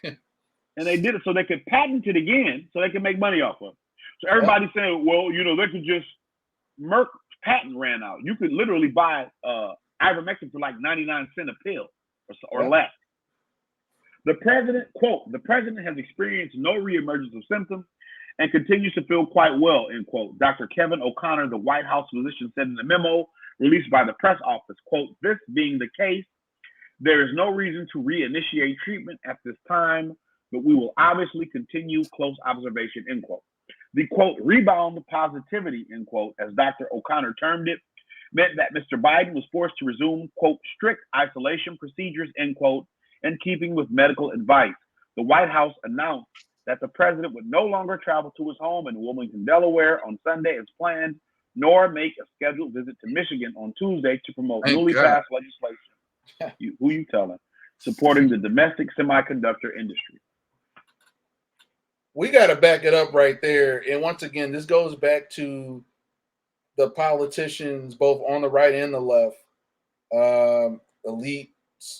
it. And they did it so they could patent it again so they could make money off of it. So everybody's saying, well, they could just, Merck patent ran out. You could literally buy ivermectin for like 99 cents a pill or less. The president, quote, the president has experienced no reemergence of symptoms and continues to feel quite well, end quote. Dr. Kevin O'Connor, the White House physician, said in a memo released by the press office, quote, this being the case, there is no reason to reinitiate treatment at this time, but we will obviously continue close observation, end quote. The, quote, rebound positivity, end quote, as Dr. O'Connor termed it, meant that Mr. Biden was forced to resume, quote, strict isolation procedures, end quote, in keeping with medical advice. The White House announced that the president would no longer travel to his home in Wilmington, Delaware on Sunday as planned, nor make a scheduled visit to Michigan on Tuesday to promote newly passed legislation. Who you telling? Supporting the domestic semiconductor industry. We got to back it up right there. And once again, this goes back to the politicians, both on the right and the left, elites,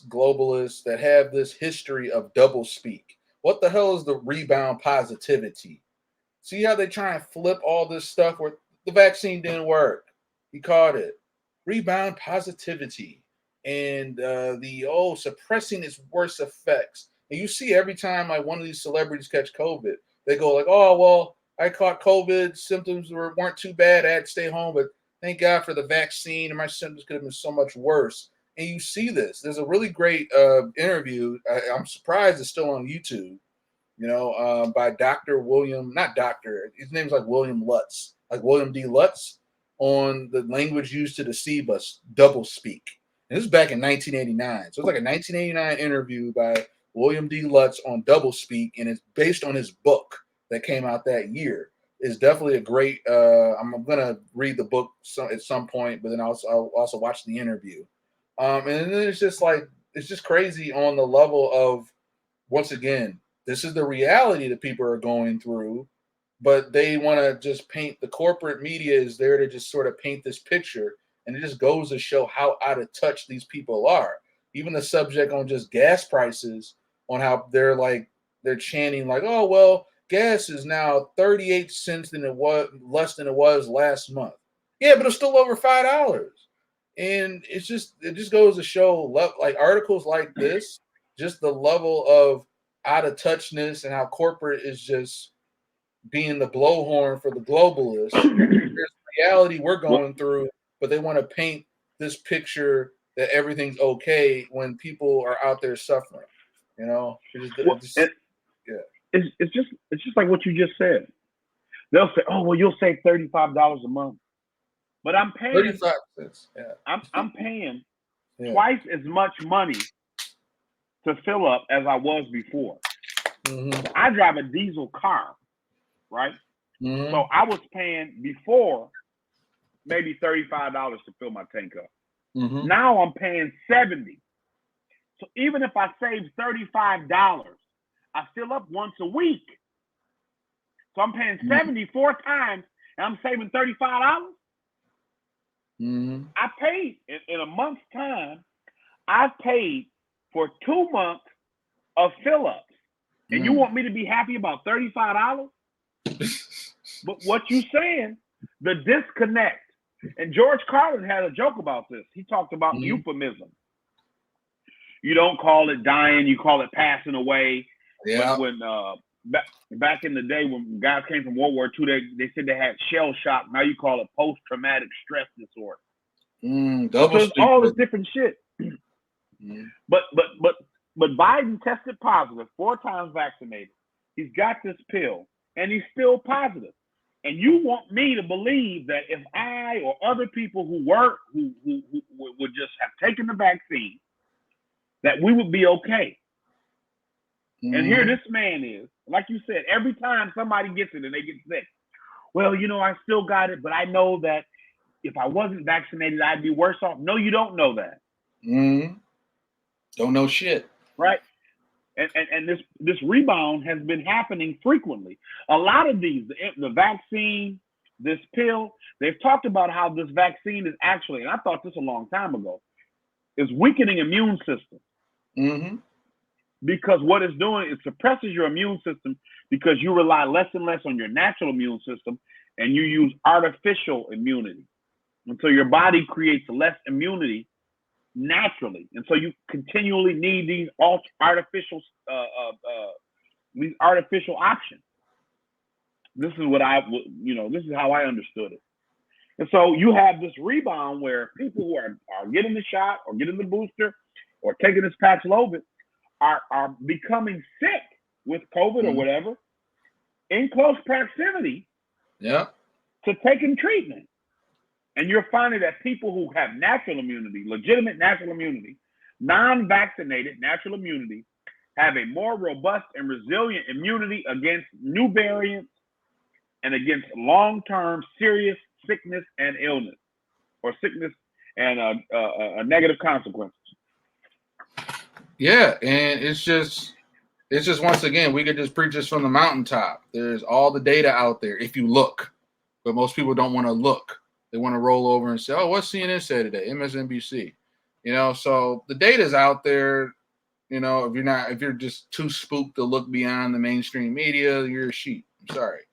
globalists that have this history of double speak. What the hell is the rebound positivity? See how they try and flip all this stuff where the vaccine didn't work. He caught it. Rebound positivity. And suppressing its worst effects. And you see every time like one of these celebrities catch COVID, they go like, oh, well, I caught COVID. Symptoms weren't too bad. I had to stay home, but thank God for the vaccine. And my symptoms could have been so much worse. And you see this. There's a really great interview. I'm surprised it's still on YouTube, by Dr. William, not doctor, his name's like William Lutz, like William D. Lutz, on the language used to deceive us, double speak. And this is back in 1989. So it's like a 1989 interview by William D. Lutz on double speak, and it's based on his book that came out that year. It's definitely a great, I'm going to read the book at some point, but then I'll also watch the interview. And then it's just crazy on the level of, once again, this is the reality that people are going through, but they want to just paint, the corporate media is there to just sort of paint this picture, and it just goes to show how out of touch these people are. Even the subject on just gas prices, on how they're chanting like, oh, well, gas is now 38 cents than it was, less than it was last month. Yeah, but it's still over $5. And it just goes to show, like articles like this, just the level of out of touchness and how corporate is just being the blowhorn for the globalists. There's reality we're going through, but they want to paint this picture that everything's okay when people are out there suffering. It's just like what you just said. They'll say, "Oh, well, you'll save $35 a month," but I'm paying 35 cents. Yeah. I'm paying Yeah. twice as much money to fill up as I was before. Mm-hmm. I drive a diesel car, right? Mm-hmm. So I was paying before maybe $35 to fill my tank up. Mm-hmm. Now I'm paying $70. So even if I save $35, I fill up once a week. So I'm paying $70 4 times, and I'm saving $35. Mm-hmm. I paid in a month's time. I paid for 2 months of fill-ups, and you want me to be happy about $35? But what you saying, the disconnect. And George Carlin had a joke about this. He talked about euphemism. You don't call it dying, you call it passing away. Yeah. When back in the day when guys came from World War II, they said they had shell shock. Now you call it post-traumatic stress disorder. Double so all this different shit. But Biden tested positive, 4 times vaccinated. He's got this pill, and he's still positive. And you want me to believe that if I or other people who would just have taken the vaccine, that we would be okay. And here this man is, like you said, every time somebody gets it and they get sick, well, I still got it, but I know that if I wasn't vaccinated, I'd be worse off. No, you don't know that. Don't know shit. Right? And this rebound has been happening frequently. A lot of these, the vaccine, this pill, they've talked about how this vaccine is actually, and I thought this a long time ago, is weakening immune system. Because what it's doing, it suppresses your immune system because you rely less and less on your natural immune system and you use artificial immunity. And so your body creates less immunity naturally. And so you continually need these artificial options. This is what this is how I understood it. And so you have this rebound where people who are getting the shot or getting the booster or taking this Paxlovid are becoming sick with COVID or whatever in close proximity to taking treatment. And you're finding that people who have natural immunity, legitimate natural immunity, non-vaccinated natural immunity, have a more robust and resilient immunity against new variants and against long-term serious sickness and illness, or sickness and negative consequences. Yeah, and it's just once again, we could just preach this from the mountaintop. There's all the data out there if you look, but most people don't want to look. They want to roll over and say, "Oh, what CNN said today?" MSNBC, So the data's out there. If you're just too spooked to look beyond the mainstream media, you're a sheep. I'm sorry,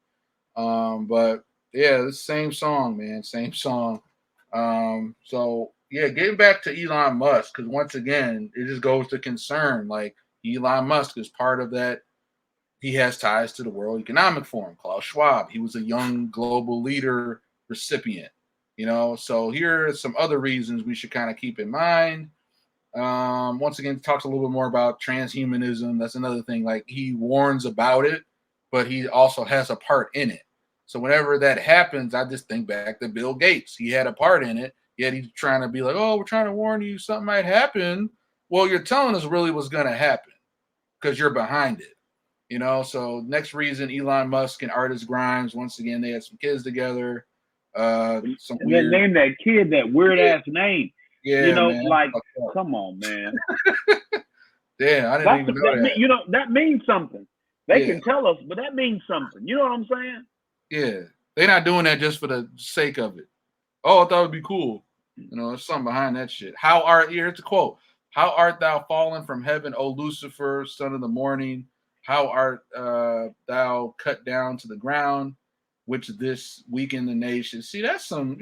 but yeah, the same song, man, same song. So yeah, getting back to Elon Musk, because once again, it just goes to concern. Like Elon Musk is part of that. He has ties to the World Economic Forum, Klaus Schwab. He was a young global leader recipient. So here are some other reasons we should kind of keep in mind. Once again, talks a little bit more about transhumanism. That's another thing. Like he warns about it, but he also has a part in it. So whenever that happens, I just think back to Bill Gates. He had a part in it, yet he's trying to be like, "Oh, we're trying to warn you something might happen." Well, you're telling us really what's going to happen because you're behind it. So next reason, Elon Musk and artist Grimes, once again, they had some kids together. And then name that kid that weird ass name. Yeah, man. Like, come on, man. Yeah, I didn't even know that. That means something. They can tell us, but that means something. You know what I'm saying? Yeah. They're not doing that just for the sake of it. Oh, I thought it'd be cool. There's something behind that shit. Here's a quote. How art thou fallen from heaven, O Lucifer, son of the morning? How art thou cut down to the ground, which this weakened the nation? See, that's some,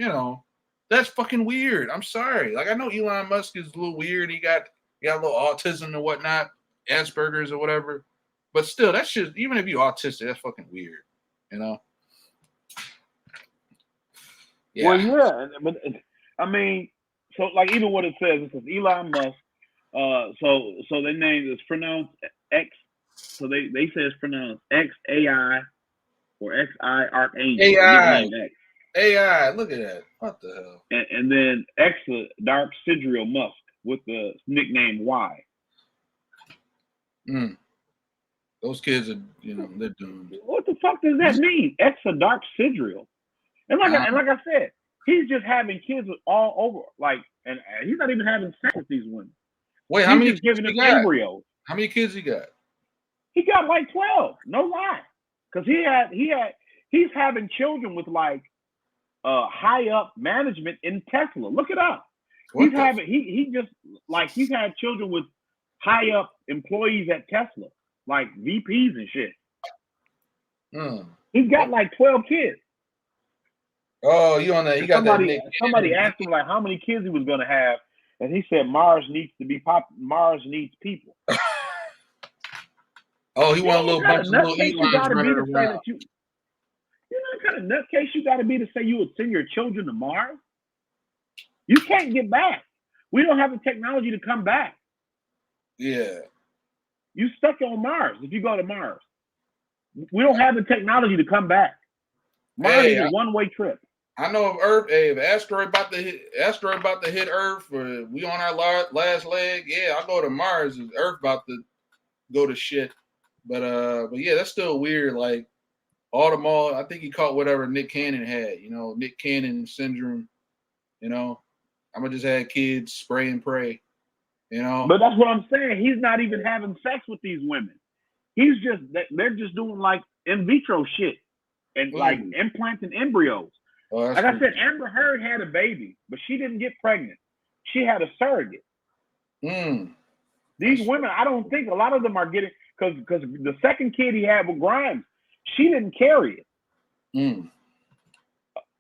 that's fucking weird. I'm sorry. Like, I know Elon Musk is a little weird. He got a little autism and whatnot, Asperger's or whatever. But still, that shit, even if you're autistic, that's fucking weird. Yeah. Well, yeah, but I mean, so like even what it says Elon Musk. So their name is pronounced X. So they say it's pronounced XAI or XI Archangel, AI. nickname X. AI, look at that. What the hell? And then Exa Dark Sidriel Musk with the nickname Y. Those kids are, they're doomed. What the fuck does that mean? Exa Dark Sidriel. And like I said, he's just having kids with all over, and he's not even having sex with these women. Wait, how many kids giving them embryos? How many kids he got? He got like 12. No lie, because he's having children with high up management in Tesla. Look it up. He's had children with high up employees at Tesla, like VPs and shit. He's got like 12 kids. Oh, you on that? You got somebody asked him how many kids he was going to have, and he said Mars needs to be Mars needs people. Oh, he want a little bunch of little Elons running around. You know what kind of nutcase you got to be to say you would send your children to Mars? You can't get back. We don't have the technology to come back. Yeah. You stuck on Mars if you go to Mars. We don't have the technology to come back. Mars is a one-way trip. I know if Earth, if asteroid about to hit Earth, or we on our last leg, yeah, I'll go to Mars. If Earth about to go to shit. But yeah, that's still weird. Like Audemars, I think he caught whatever Nick Cannon had, Nick Cannon syndrome, I'm gonna just have kids spray and pray, But that's what I'm saying. He's not even having sex with these women. They're just doing in vitro shit and implanting embryos. Oh, like I said, Amber Heard had a baby, but she didn't get pregnant. She had a surrogate. These women, I don't think a lot of them are getting, because the second kid he had with Grimes, she didn't carry it.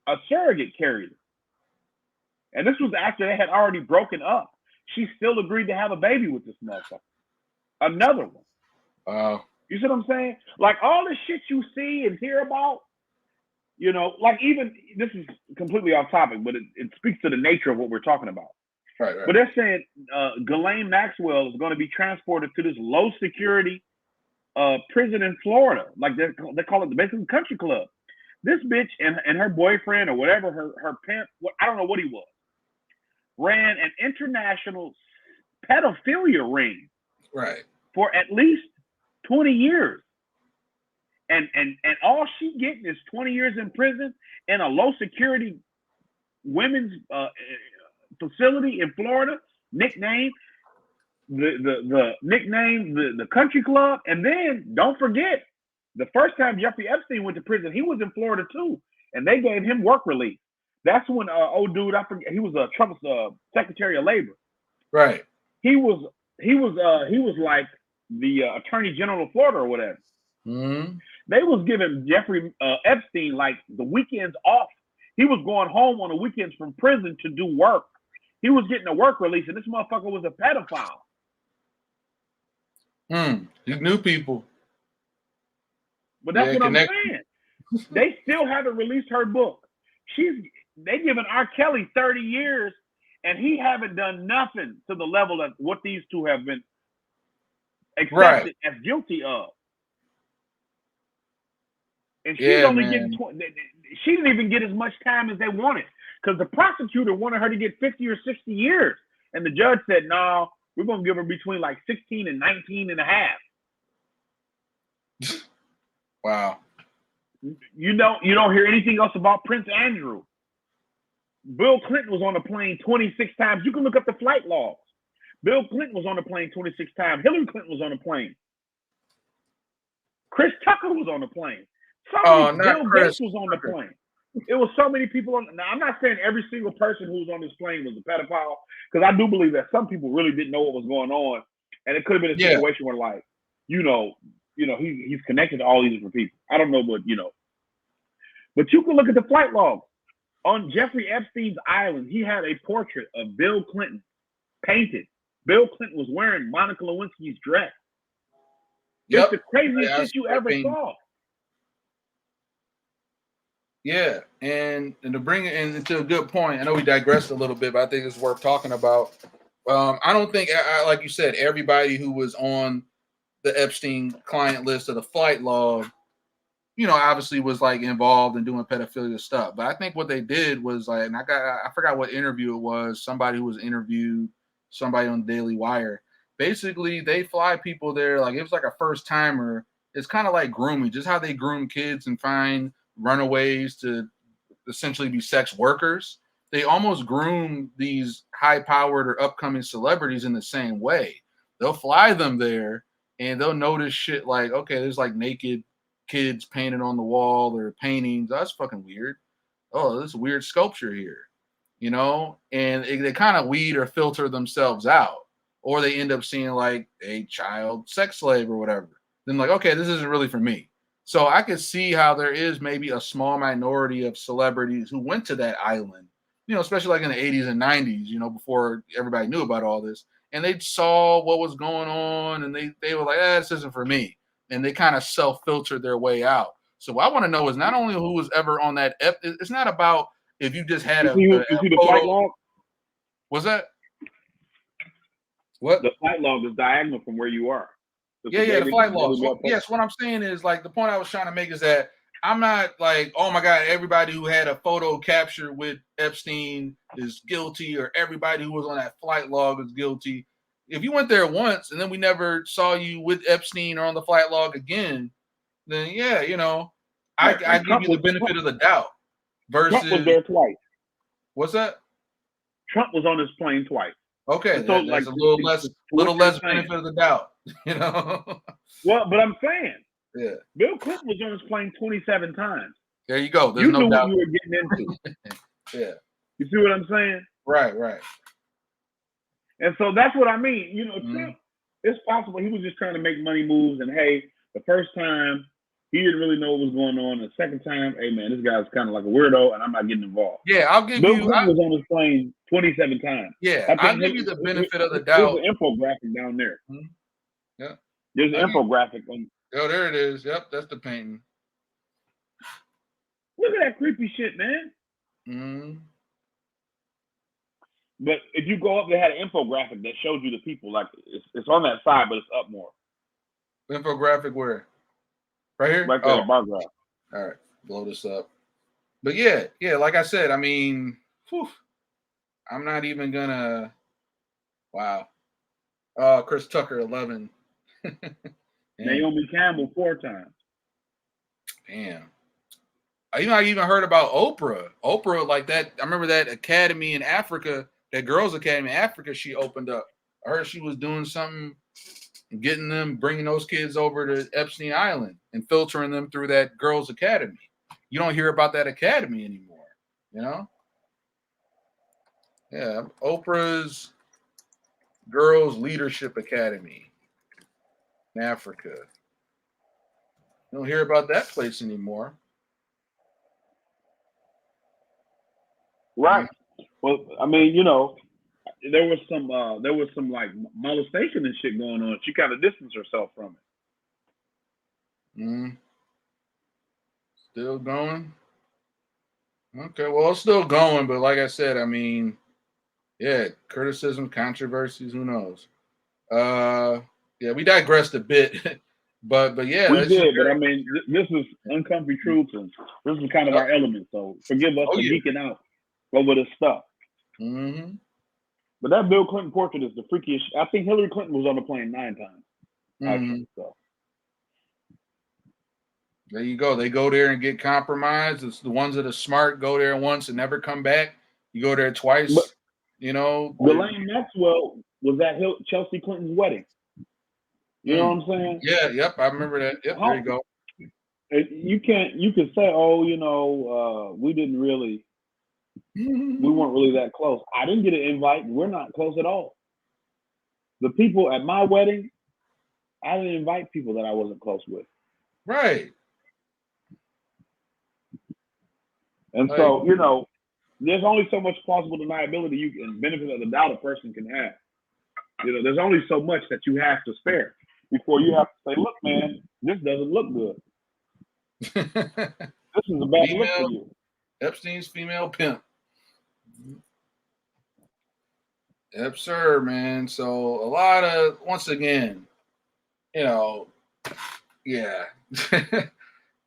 A surrogate carried it. And this was after they had already broken up. She still agreed to have a baby with this motherfucker. Another one. Wow. You see what I'm saying? Like all the shit you see and hear about, even this is completely off topic, but it speaks to the nature of what we're talking about. Right. But they're saying Ghislaine Maxwell is going to be transported to this low security prison in Florida. Like they call it basically country club. This bitch and her boyfriend or whatever, her pimp, I don't know what he was, ran an international pedophilia ring. Right. For at least 20 years. And all she getting is 20 years in prison in a low security women's facility in Florida, nickname the country club. And then don't forget, the first time Jeffrey Epstein went to prison, he was in Florida too, and they gave him work release. That's when old dude, I forget, he was Trump's Secretary of Labor. Right. He was like the Attorney General of Florida or whatever. They was giving Jeffrey Epstein the weekends off. He was going home on the weekends from prison to do work. He was getting a work release, and this motherfucker was a pedophile. You knew people. But that's what I'm saying. They still haven't released her book. They giving R. Kelly 30 years, and he haven't done nothing to the level of what these two have been accepted as guilty of. And she's only getting she didn't even get as much time as they wanted, because the prosecutor wanted her to get 50 or 60 years. And the judge said, no, we're going to give her between 16 and 19 and a half. Wow. You don't hear anything else about Prince Andrew. Bill Clinton was on the plane 26 times. You can look up the flight logs. Bill Clinton was on the plane 26 times. Hillary Clinton was on the plane. Chris Tucker was on the plane. Bill Gates was on the plane. It was so many people on. Now, I'm not saying every single person who was on this plane was a pedophile, because I do believe that some people really didn't know what was going on, and it could have been a situation where, he's connected to all these different people. I don't know, but you can look at the flight log. On Jeffrey Epstein's island, he had a portrait of Bill Clinton painted. Bill Clinton was wearing Monica Lewinsky's dress. It's the craziest shit you ever saw. Yeah, and to bring it into a good point, I know we digressed a little bit, but I think it's worth talking about. I don't think, like you said, everybody who was on the Epstein client list of the flight log obviously was like involved in doing pedophilia stuff. But I think what they did was like, and I forgot what interview it was. Somebody who was interviewed, somebody on Daily Wire. Basically, they fly people there like it was like a first timer. It's kind of like grooming, just how they groom kids and find runaways to essentially be sex workers. They almost groom these high-powered or upcoming celebrities in the same way. They'll fly them there and they'll notice shit like, okay, there's like naked kids painted on the wall or paintings. That's fucking weird. Oh, this weird sculpture here, and they kind of weed or filter themselves out, or they end up seeing like a child sex slave or whatever. Then like, okay, this isn't really for me. So I could see how there is maybe a small minority of celebrities who went to that island, especially like in the 80s and 90s, before everybody knew about all this. And they saw what was going on and they were like, this isn't for me. And they kind of self-filtered their way out. So what I want to know is not only who was ever on that, it's not about if you just had a You see the photo. flight log? What's that? What? The flight log is diagonal from where you are. Yeah, the flight logs. Yes, what I'm saying is like the point I was trying to make is that I'm not like, oh my God, everybody who had a photo capture with Epstein is guilty, or everybody who was on that flight log is guilty. If you went there once and then we never saw you with Epstein or on the flight log again, then yeah, I give you the benefit of the doubt. Versus Trump was there twice. What's that? Trump was on this plane twice. Okay, so that's a little less benefit of the doubt, Well, but I'm saying, yeah, Bill Clinton was on his plane 27 times. There you go. There's you no knew doubt. what you were getting into. Yeah. You see what I'm saying? Right. And so that's what I mean. Trump, it's possible he was just trying to make money moves. And hey, the first time he didn't really know what was going on. The second time, hey man, this guy's kind of like a weirdo, and I'm not getting involved. Yeah, I'll give Bill you. Clinton was on his plane 27 times. Yeah, I'll give you the benefit of the doubt. There's an infographic down there. Mm-hmm. Yeah. There's an infographic on. Oh, there it is. Yep, that's the painting. Look at that creepy shit, man. Mm-hmm. But if you go up, they had an infographic that shows you the people. Like it's on that side, but it's up more. Infographic where? Right here? Right there, bar graph. All right, blow this up. But yeah, like I said, I mean, I'm not even gonna. Wow. Chris Tucker 11. Naomi Campbell 4 times. Damn. I even heard about Oprah. Oprah, like that. I remember that academy in Africa, that girls' academy in Africa she opened up. I heard she was doing something, bringing those kids over to Epstein Island and filtering them through that girls' academy. You don't hear about that academy anymore, Yeah, Oprah's Girls Leadership Academy in Africa. You don't hear about that place anymore. Right. Well, I mean, there was some like molestation and shit going on. She kind of distanced herself from it. Still going? Okay, well, it's still going, but like I said, I mean, yeah, criticism, controversies, who knows? Yeah, we digressed a bit, but yeah. We did, but I mean, this is Uncomfy Truths, and this is kind of our element, so forgive us for geeking out over this stuff. Mm-hmm. But that Bill Clinton portrait is the freakiest. I think Hillary Clinton was on the plane 9 times. Actually, so. There you go. They go there and get compromised. It's the ones that are smart go there once and never come back. You go there twice. But, Ghislaine Maxwell was at Chelsea Clinton's wedding. You know what I'm saying? Yeah, yep. I remember that. Yep, there you go. You can say, oh, we didn't really. We weren't really that close. I didn't get an invite. We're not close at all. The people at my wedding, I didn't invite people that I wasn't close with. Right. And so, there's only so much plausible deniability you can benefit of the doubt a person can have. There's only so much that you have to spare before you have to say, look, man, this doesn't look good. This is a bad look for you. Epstein's female pimp. Yep, sir, man. So a lot of, once again, yeah.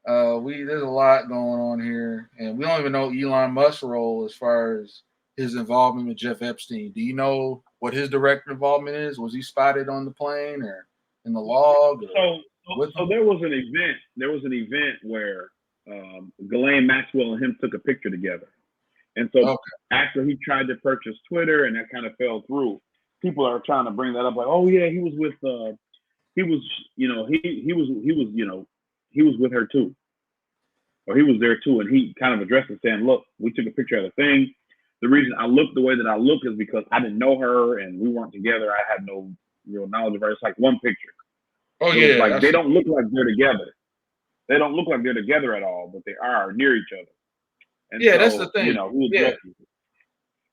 There's a lot going on here, and we don't even know Elon Musk's role as far as his involvement with Jeff Epstein. Do you know what his direct involvement is? Was he spotted on the plane or in the log or So, with so him? there was an event. There was an event where Ghislaine Maxwell and him took a picture together. And so Okay. after he tried to purchase Twitter and that kind of fell through, people are trying to bring that up like, oh yeah, he was with he was he was with her too. Or he was there too, and he kind of addressed it saying, look, we took a picture of the thing. The reason I look the way that I look is because I didn't know her and we weren't together. I had no real knowledge of her. It's like one picture. Oh So it's yeah, like they don't look like they're together. They don't look like they're together at all, but they are near each other. And yeah. That's the so, thing. who Yeah, addresses it?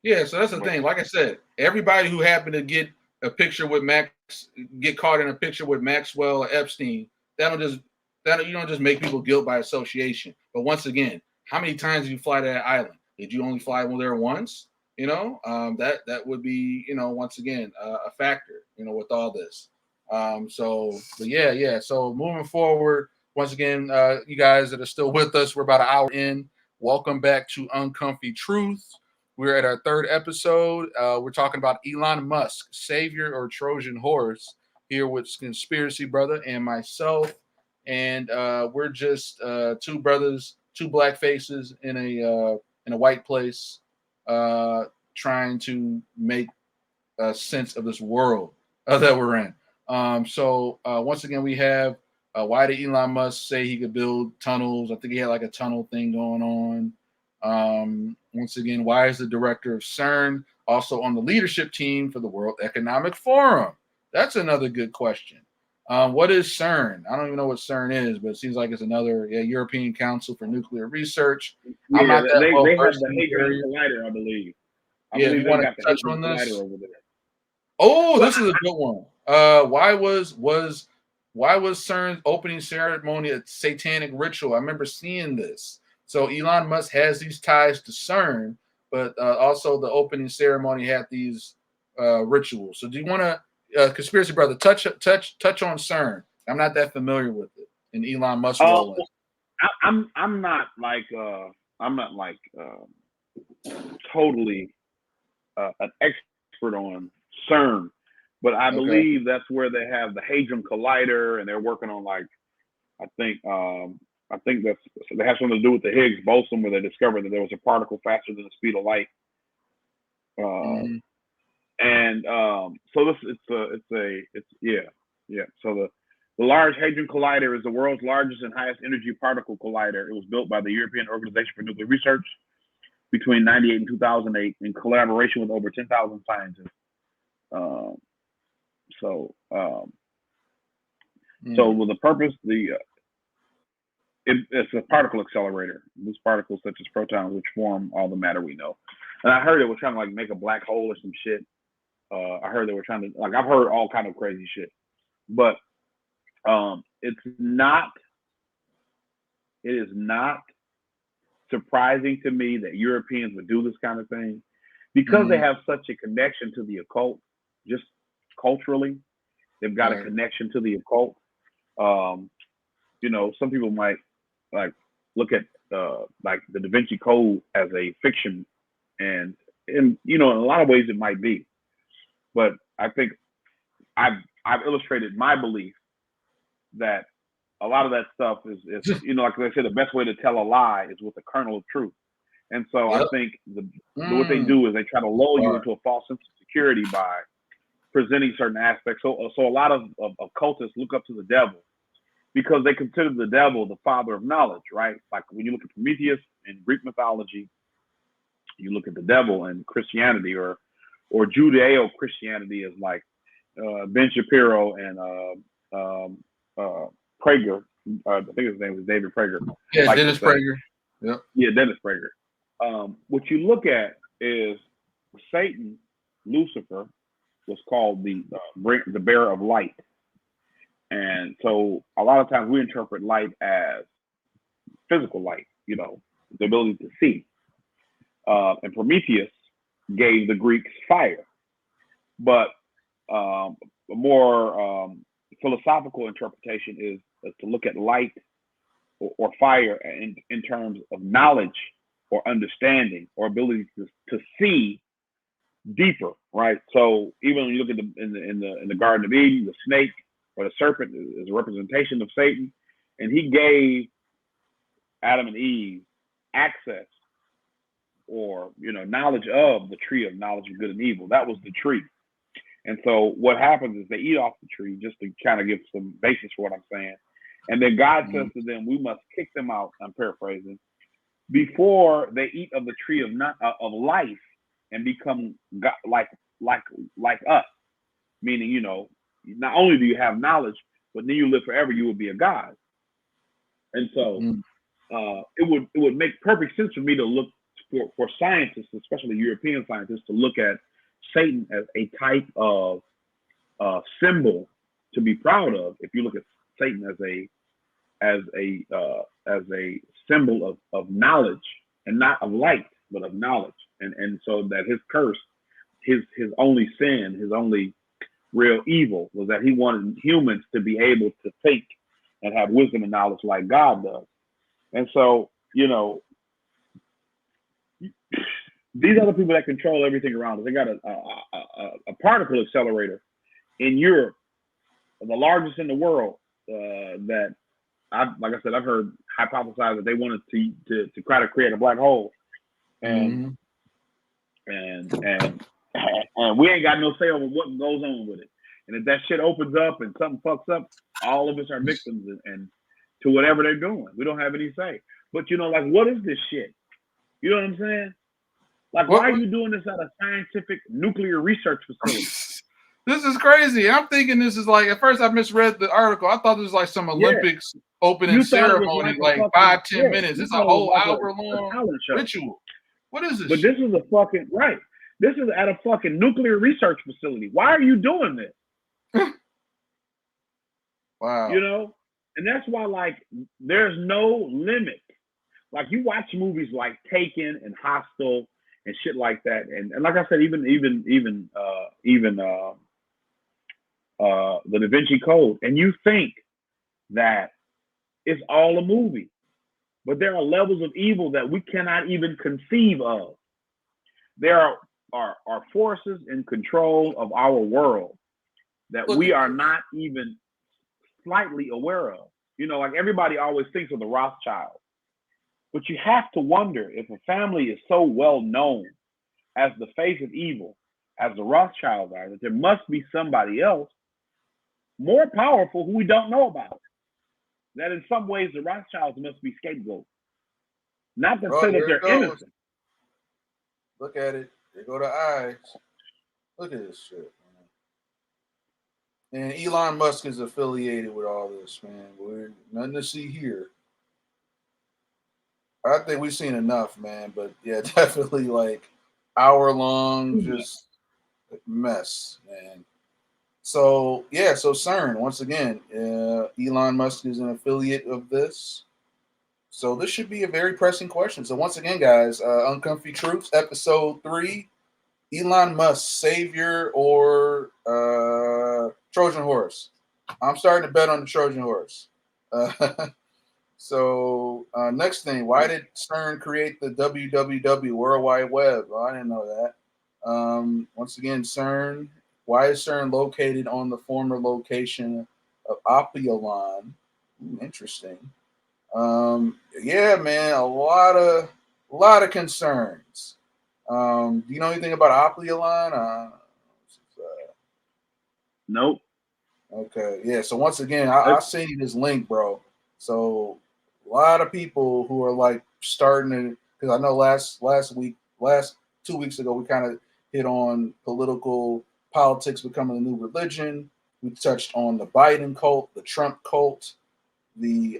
yeah. So that's the But thing. Like I said, everybody who happened to get a picture with get caught in a picture with Maxwell or Epstein, that'll just that you don't just make people guilt by association. But once again, how many times did you fly to that island? Did you only fly there once? That would be once again a factor with all this. But yeah. So moving forward, once again, you guys that are still with us, we're about an hour in. Welcome back to Uncomfy Truth. We're at our third episode. We're talking about Elon Musk, savior or Trojan horse, here with Conspiracy Brother and myself. And we're just two brothers, two black faces in a white place, trying to make sense of this world that we're in. Once again, we have why did Elon Musk say he could build tunnels? I think he had like a tunnel thing going on. Once again, why is the director of CERN also on the leadership team for the World Economic Forum? That's another good question. What is CERN? I don't even know what CERN is, but it seems like it's another European Council for Nuclear Research. I'm yeah, not that well they have versed the in the Hadron area. Collider, I believe. I Yeah, if believe you they want got to the touch Hadron on Collider this. over there. Oh, Well, this is a good one. Why was CERN's opening ceremony a satanic ritual? I remember seeing this. So Elon Musk has these ties to CERN, but also the opening ceremony had these rituals. So do you want to, conspiracy brother, touch on CERN? I'm not that familiar with it, and Elon Musk uh, role in it. I'm not like totally an expert on CERN, but I Okay. believe that's where they have the Hadron Collider, and they're working on like I think that's they have something to do with the Higgs boson, where they discovered that there was a particle faster than the speed of light. Mm-hmm. And so it's yeah. So the Large Hadron Collider is the world's largest and highest energy particle collider. It was built by the European Organization for Nuclear Research between 98 and 2008 in collaboration with over 10,000 scientists. Um, so um, so with the purpose, it's a particle accelerator. These particles, such as protons, which form all the matter we know. And I heard it was trying to like make a black hole or some shit. I heard they were trying to I've heard all kind of crazy shit, but it's not. It is not surprising to me that Europeans would do this kind of thing because they Mm-hmm. have such a connection to the occult, just culturally. They've got a Right. connection to the occult. Um, some people might like look at like the Da Vinci Code as a fiction, and in a lot of ways it might be, but I think I've illustrated my belief that a lot of that stuff is like I said, the best way to tell a lie is with a kernel of truth. And so I Yep. think what they do is they try to lull you Right. into a false sense of security by presenting certain aspects. So a lot of occultists look up to the devil because they consider the devil the father of knowledge, right? Like when you look at Prometheus in Greek mythology, you look at the devil in Christianity or Judeo Christianity is like Ben Shapiro and Prager. I think his name was David Prager. Yeah, Like to Dennis say, Prager. Yep. yeah, Dennis Prager. What you look at is Satan, Lucifer, was called the bearer of light, and so a lot of times we interpret light as physical light, the ability to see. And Prometheus gave the Greeks fire, but a more philosophical interpretation is to look at light or fire in terms of knowledge or understanding or ability to see deeper, right? So even when you look at in the Garden of Eden, the snake or the serpent is a representation of Satan, and he gave Adam and Eve access or knowledge of the tree of knowledge of good and evil. That was the tree. And so what happens is they eat off the tree, just to kind of give some basis for what I'm saying. And then God says to them, we must kick them out, I'm paraphrasing, before they eat of the tree of life and become God, like us. Meaning, not only do you have knowledge, but then you live forever, you will be a God. And so it would make perfect sense for me to look for scientists, especially European scientists, to look at Satan as a type of symbol to be proud of. If you look at Satan as a symbol of knowledge, and not of light, but of knowledge, and so that his curse, his only sin, his only real evil was that he wanted humans to be able to think and have wisdom and knowledge like God does. And so, these are the people that control everything around us. They got a particle accelerator in Europe, the largest in the world. That like I said, I've heard hypothesized that they wanted to try to create a black hole, and we ain't got no say over what goes on with it. And if that shit opens up and something fucks up, all of us are victims and to whatever they're doing. We don't have any say. But what is this shit? You know what I'm saying? Like, why are you doing this at a scientific nuclear research facility? This is crazy. I'm thinking this is like, at first I misread the article. I thought this was like some Olympics opening ceremony, like 5-10 minutes. It's a whole hour-long ritual. What is this? But this is a fucking, right. This is at a fucking nuclear research facility. Why are you doing this? Wow. And that's why, like, there's no limit. Like, you watch movies like Taken and Hostel and shit like that, and like I said, even the Da Vinci Code, and you think that it's all a movie, but there are levels of evil that we cannot even conceive of. There are forces in control of our world that we are not even slightly aware of. Like everybody always thinks of the Rothschilds. But you have to wonder, if a family is so well known as the face of evil, as the Rothschilds are, that there must be somebody else more powerful who we don't know about. That in some ways the Rothschilds must be scapegoats. Not to say that they're innocent. Look at it. There go the eyes. Look at this shit, man. And Elon Musk is affiliated with all this, man. We're nothing to see here. I think we've seen enough, man. But yeah, definitely like hour-long just mess, man. So yeah, so CERN once again, Elon Musk is an affiliate of this. So this should be a very pressing question. So once again, guys, Uncomfy Truths, episode 3, Elon Musk, savior or Trojan horse? I'm starting to bet on the Trojan horse. So next thing, why did CERN create the WWW, World Wide Web? Well, I didn't know that. Once again, CERN. Why is CERN located on the former location of Apollyon? Interesting. Yeah, man, a lot of concerns. Do you know anything about Apollyon? Nope. Okay, yeah. So once again, I'll send you this link, bro. So a lot of people who are like starting to, because I know last 2 weeks ago, we kind of hit on politics becoming a new religion. We touched on the Biden cult, the Trump cult, the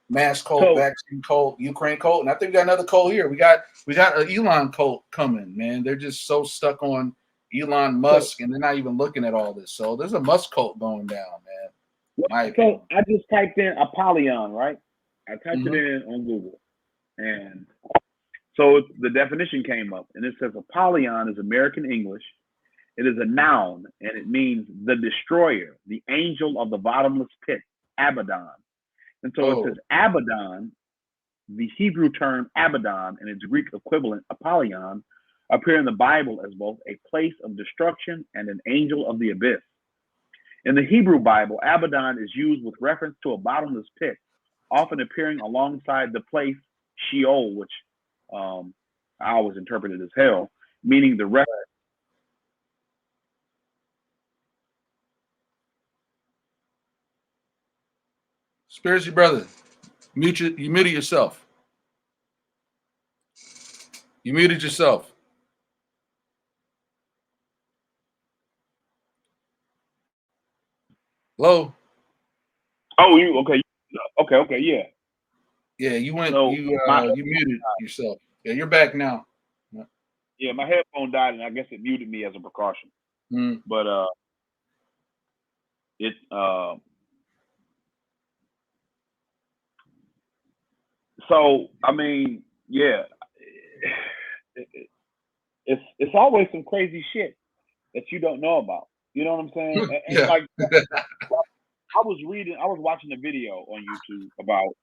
mask cult, vaccine cult, Ukraine cult, and I think we got another cult here. We got an Elon cult coming, man. They're just so stuck on Elon Musk, and they're not even looking at all this. So there's a Musk cult going down, man. So I just typed in Apollyon, right? I typed it in on Google, and so the definition came up, and it says Apollyon is American English. It is a noun, and it means the destroyer, the angel of the bottomless pit, Abaddon. And so it says Abaddon, the Hebrew term Abaddon and its Greek equivalent Apollyon appear in the Bible as both a place of destruction and an angel of the abyss. In the Hebrew Bible, Abaddon is used with reference to a bottomless pit, often appearing alongside the place Sheol, which I always interpreted as hell, meaning the rest. Conspiracy brother, you muted yourself. You muted yourself. Hello? Oh, you okay? Okay, yeah. Yeah, you went. So you muted yourself. Yeah, you're back now. Yeah, my headphone died, and I guess it muted me as a precaution. Mm. But it so I mean, yeah, it's always some crazy shit that you don't know about. You know what I'm saying? And Yeah. like I was watching a video on YouTube about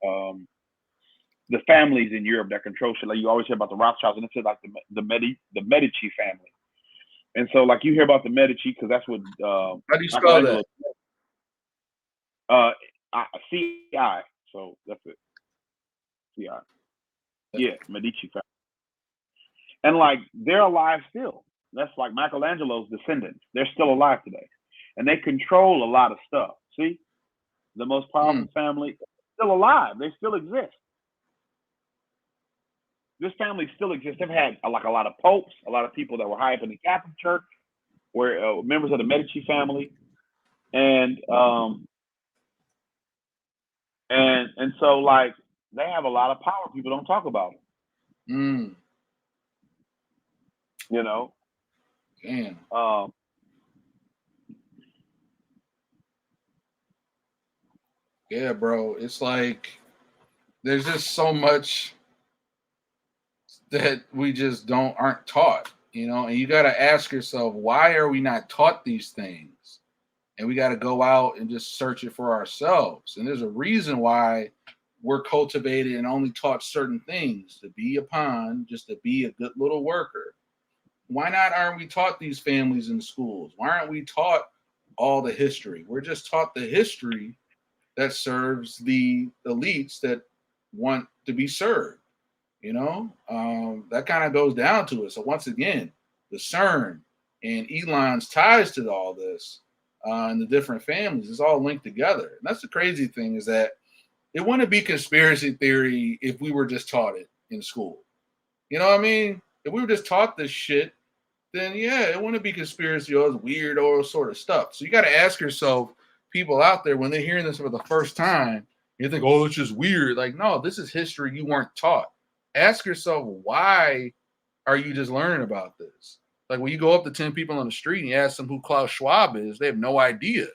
the families in Europe that control shit. Like you always hear about the Rothschilds, and it said like the Medici family. And so like you hear about the Medici because that's what How do you spell that? CI. So that's it. CI. Yeah, Medici family. And like they're alive still. That's like Michelangelo's descendants. They're still alive today, and they control a lot of stuff. See, the most powerful family still alive. They still exist. This family still exists. They've had like a lot of popes, a lot of people that were high up in the Catholic Church, were members of the Medici family, and so like they have a lot of power. People don't talk about it. You know. Damn. Yeah, bro. It's like there's just so much that we just aren't taught, and you got to ask yourself, why are we not taught these things? And we got to go out and just search it for ourselves. And there's a reason why we're cultivated and only taught certain things: to be a pawn, just to be a good little worker. Why not aren't we taught these families in schools? Why aren't we taught all the history? We're just taught the history that serves the elites that want to be served. That kind of goes down to it. So once again, the CERN and Elon's ties to all this and the different families is all linked together. And that's the crazy thing, is that it wouldn't be conspiracy theory if we were just taught it in school. You know what I mean? If we were just taught this shit, then yeah, it wouldn't be conspiracy or weird or sort of stuff. So you got to ask yourself, people out there, when they're hearing this for the first time, you think, oh, it's just weird. Like, no, this is history you weren't taught. Ask yourself, why are you just learning about this? Like when you go up to 10 people on the street and you ask them who Klaus Schwab is, they have no idea.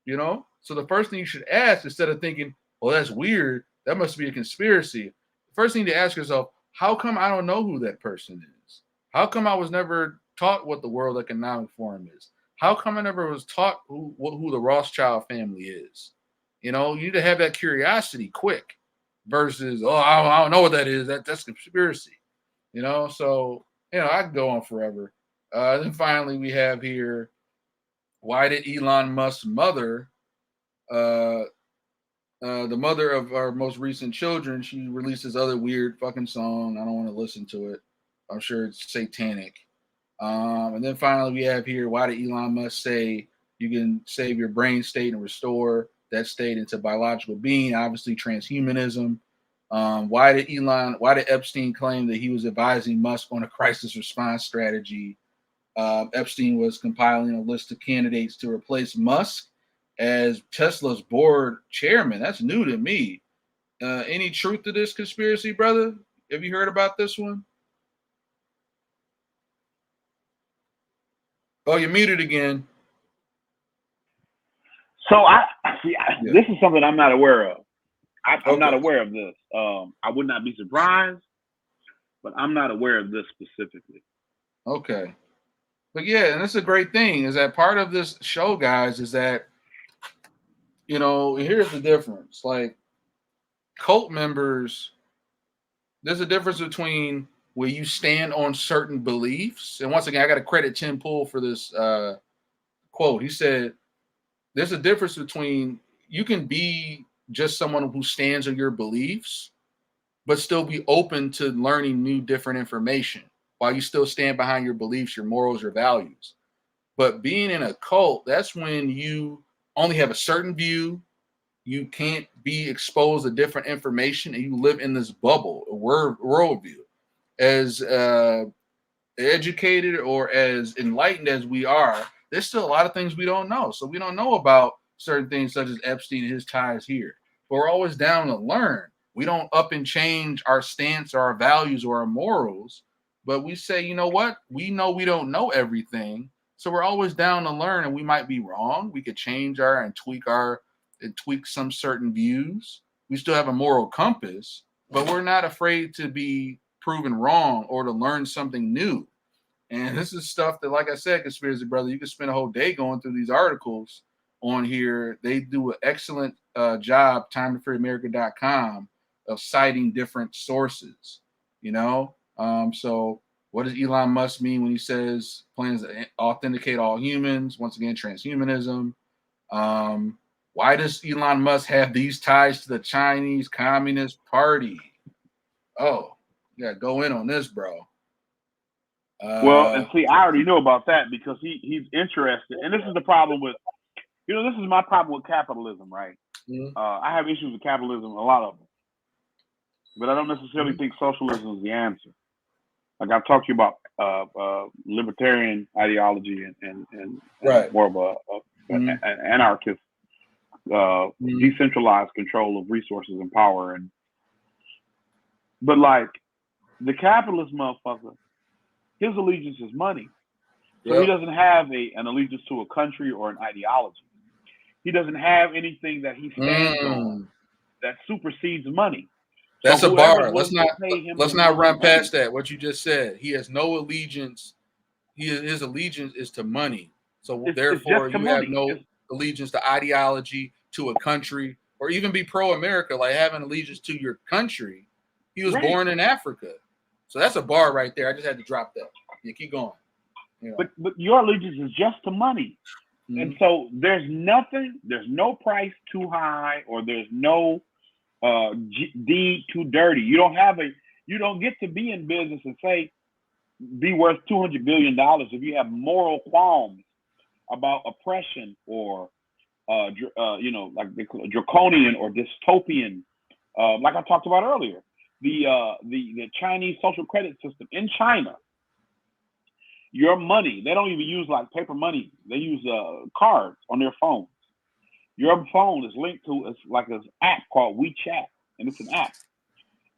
So the first thing you should ask, instead of thinking, well, that's weird, that must be a conspiracy. The first thing to ask yourself, how come I don't know who that person is? How come I was never taught what the World Economic Forum is? How come I never was taught who the Rothschild family is? You need to have that curiosity quick versus, oh, I don't know what that is. That's conspiracy. So, I could go on forever. Then finally we have here, why did Elon Musk's mother, the mother of our most recent children, she released this other weird fucking song. I don't want to listen to it. I'm sure it's satanic. And then finally we have here, why did Elon Musk say you can save your brain state and restore that state into biological being? Obviously transhumanism. Why did Epstein claim that he was advising Musk on a crisis response strategy? Epstein was compiling a list of candidates to replace Musk as Tesla's board chairman. That's new to me. Any truth to this conspiracy, brother? Have you heard about this one? Oh, you're muted again. So this is something I'm not aware of. I'm not aware of this. I would not be surprised, but I'm not aware of this specifically. Okay. But yeah, and that's a great thing, is that part of this show, guys, is that, here's the difference. Like, cult members, there's a difference between where you stand on certain beliefs. And once again, I got to credit Tim Pool for this quote. He said, there's a difference between you can be just someone who stands on your beliefs, but still be open to learning new, different information while you still stand behind your beliefs, your morals, your values. But being in a cult, that's when you only have a certain view. You can't be exposed to different information, and you live in this bubble, a worldview. As educated or as enlightened as we are, there's still a lot of things we don't know. So we don't know about certain things such as Epstein and his ties here. But we're always down to learn. We don't up and change our stance or our values or our morals, but we say, you know what? We know we don't know everything. So we're always down to learn, and we might be wrong. We could change and tweak some certain views. We still have a moral compass, but we're not afraid to be proven wrong or to learn something new. And this is stuff that, like I said, Conspiracy Brother, you could spend a whole day going through these articles on here. They do an excellent job, timetofreeamerica.com, of citing different sources, you know? So what does Elon Musk mean when he says plans to authenticate all humans? Once again, transhumanism. Why does Elon Musk have these ties to the Chinese Communist Party? Oh, you gotta go in on this, bro. Well, and see, I already know about that because he's interested, and this is the problem with, this is my problem with capitalism, right? Mm-hmm. I have issues with capitalism, a lot of them, but I don't necessarily think socialism is the answer. Like I've talked to you about libertarian ideology and right. more of an anarchist, decentralized control of resources and power, but like the capitalist motherfucker, his allegiance is money. So he doesn't have an allegiance to a country or an ideology. He doesn't have anything that he stands on that supersedes money. That's so a bar. Let's not run money, past that. What you just said. He has no allegiance. His allegiance is to money. So therefore, you have no allegiance to ideology, to a country, or even be pro-America, like having allegiance to your country. He was born in Africa. So that's a bar right there. I just had to drop that. Yeah, keep going. Yeah. But your allegiance is just to money. Mm-hmm. And so there's no price too high, or there's no deed too dirty. You don't get to be in business and say, be worth $200 billion if you have moral qualms about oppression or, like draconian or dystopian, like I talked about earlier. The Chinese social credit system in China, your money, they don't even use like paper money. They use cards on their phones. Your phone is linked to an app called WeChat, and it's an app.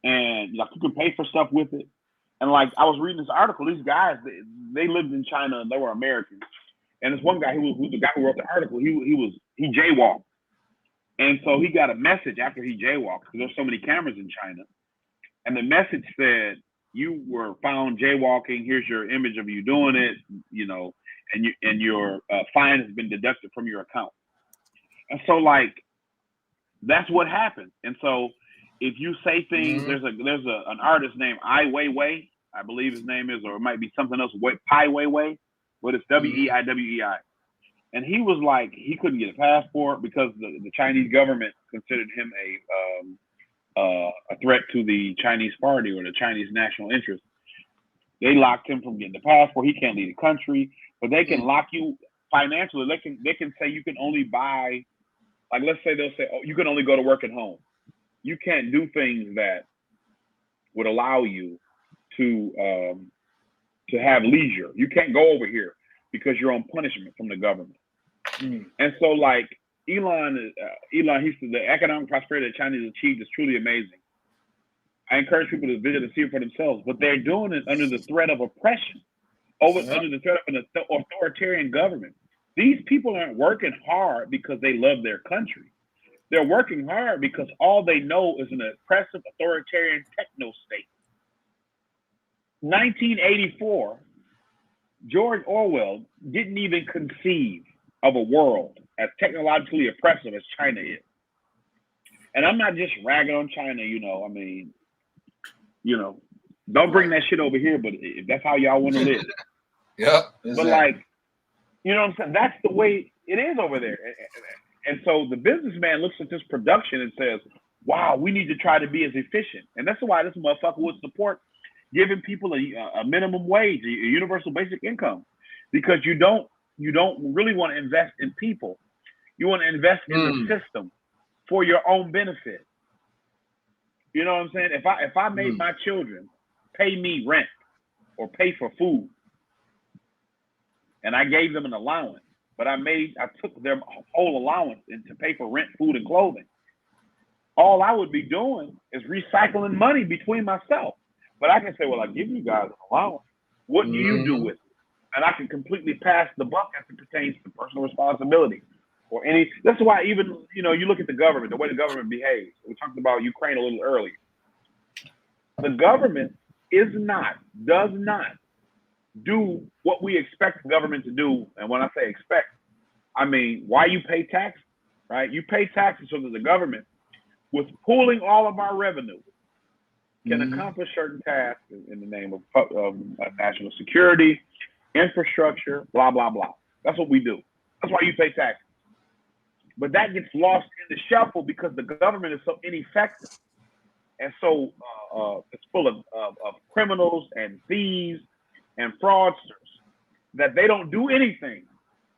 And like you can pay for stuff with it. And like I was reading this article, these guys, they lived in China and they were Americans. And this one guy who's the guy who wrote the article, he jaywalked. And so he got a message after he jaywalked, because there's so many cameras in China. And the message said, you were found jaywalking. Here's your image of you doing it, and your fine has been deducted from your account. And so like, that's what happened. And so if you say things, there's an artist named Ai Weiwei, I believe his name is, or it might be something else, Pai Weiwei, but it's Weiwei. And he was like, he couldn't get a passport because the Chinese government considered him a threat to the Chinese party or the Chinese national interest. They locked him from getting the passport. He can't leave the country, but they can lock you financially. They can say you can only buy, like, let's say they'll say, oh, you can only go to work at home. You can't do things that would allow you to have leisure. You can't go over here because you're on punishment from the government. And so like Elon, he said the economic prosperity that China has achieved is truly amazing. I encourage people to visit and see it for themselves, but they're doing it under the threat of oppression, under the threat of an authoritarian government. These people aren't working hard because they love their country. They're working hard because all they know is an oppressive authoritarian techno state. 1984, George Orwell didn't even conceive of a world as technologically oppressive as China is. And I'm not just ragging on China, you know. I mean, you know, don't bring that shit over here. But if that's how y'all want to live, Yep. but Exactly. like, you know what I'm saying? That's the way it is over there. And so the businessman looks at this production and says, wow, we need to try to be as efficient. And that's why this motherfucker would support giving people a minimum wage, a universal basic income, because you don't really want to invest in people. You want to invest in the system for your own benefit. You know what I'm saying? If I made my children pay me rent or pay for food, and I gave them an allowance, but I took their whole allowance to pay for rent, food, and clothing. All I would be doing is recycling money between myself. But I can say, well, I give you guys an allowance. What do you do with it? And I can completely pass the buck as it pertains to personal responsibility or any. That's why even, you know, you look at the government, the way the government behaves. We talked about Ukraine a little earlier. The government does not do what we expect the government to do. And when I say expect, I mean, why you pay taxes, right? You pay taxes so that the government, with pooling all of our revenue, can accomplish certain tasks in the name of national security, infrastructure, blah, blah, blah. That's what we do. That's why you pay taxes. But that gets lost in the shuffle because the government is so ineffective. And so it's full of criminals and thieves and fraudsters that they don't do anything.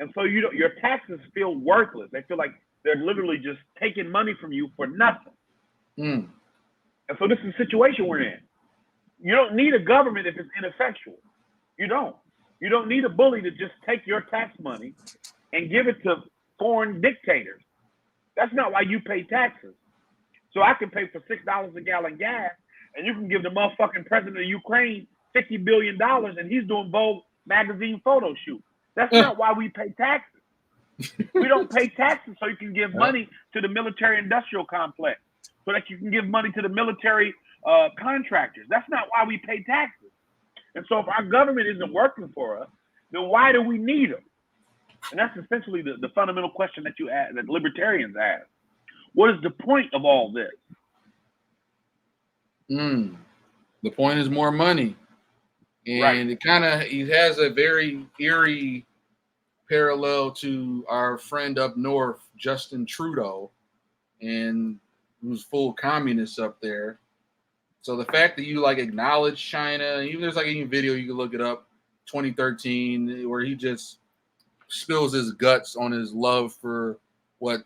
And so your taxes feel worthless. They feel like they're literally just taking money from you for nothing. And so this is the situation we're in. You don't need a government if it's ineffectual. You don't. You don't need a bully to just take your tax money and give it to foreign dictators. That's not why you pay taxes. So I can pay for $6 a gallon gas, and you can give the motherfucking president of Ukraine $50 billion, and he's doing Vogue magazine photo shoot. That's not why we pay taxes. We don't pay taxes so you can give money to the military-industrial complex, so that you can give money to the military contractors. That's not why we pay taxes. And so if our government isn't working for us, then why do we need them? And that's essentially the fundamental question that you ask, that libertarians ask. What is the point of all this? The point is more money. And it has a very eerie parallel to our friend up north, Justin Trudeau, and who's full communist up there. So the fact that you like acknowledge China, even there's like any video you can look it up, 2013, where he just spills his guts on his love for what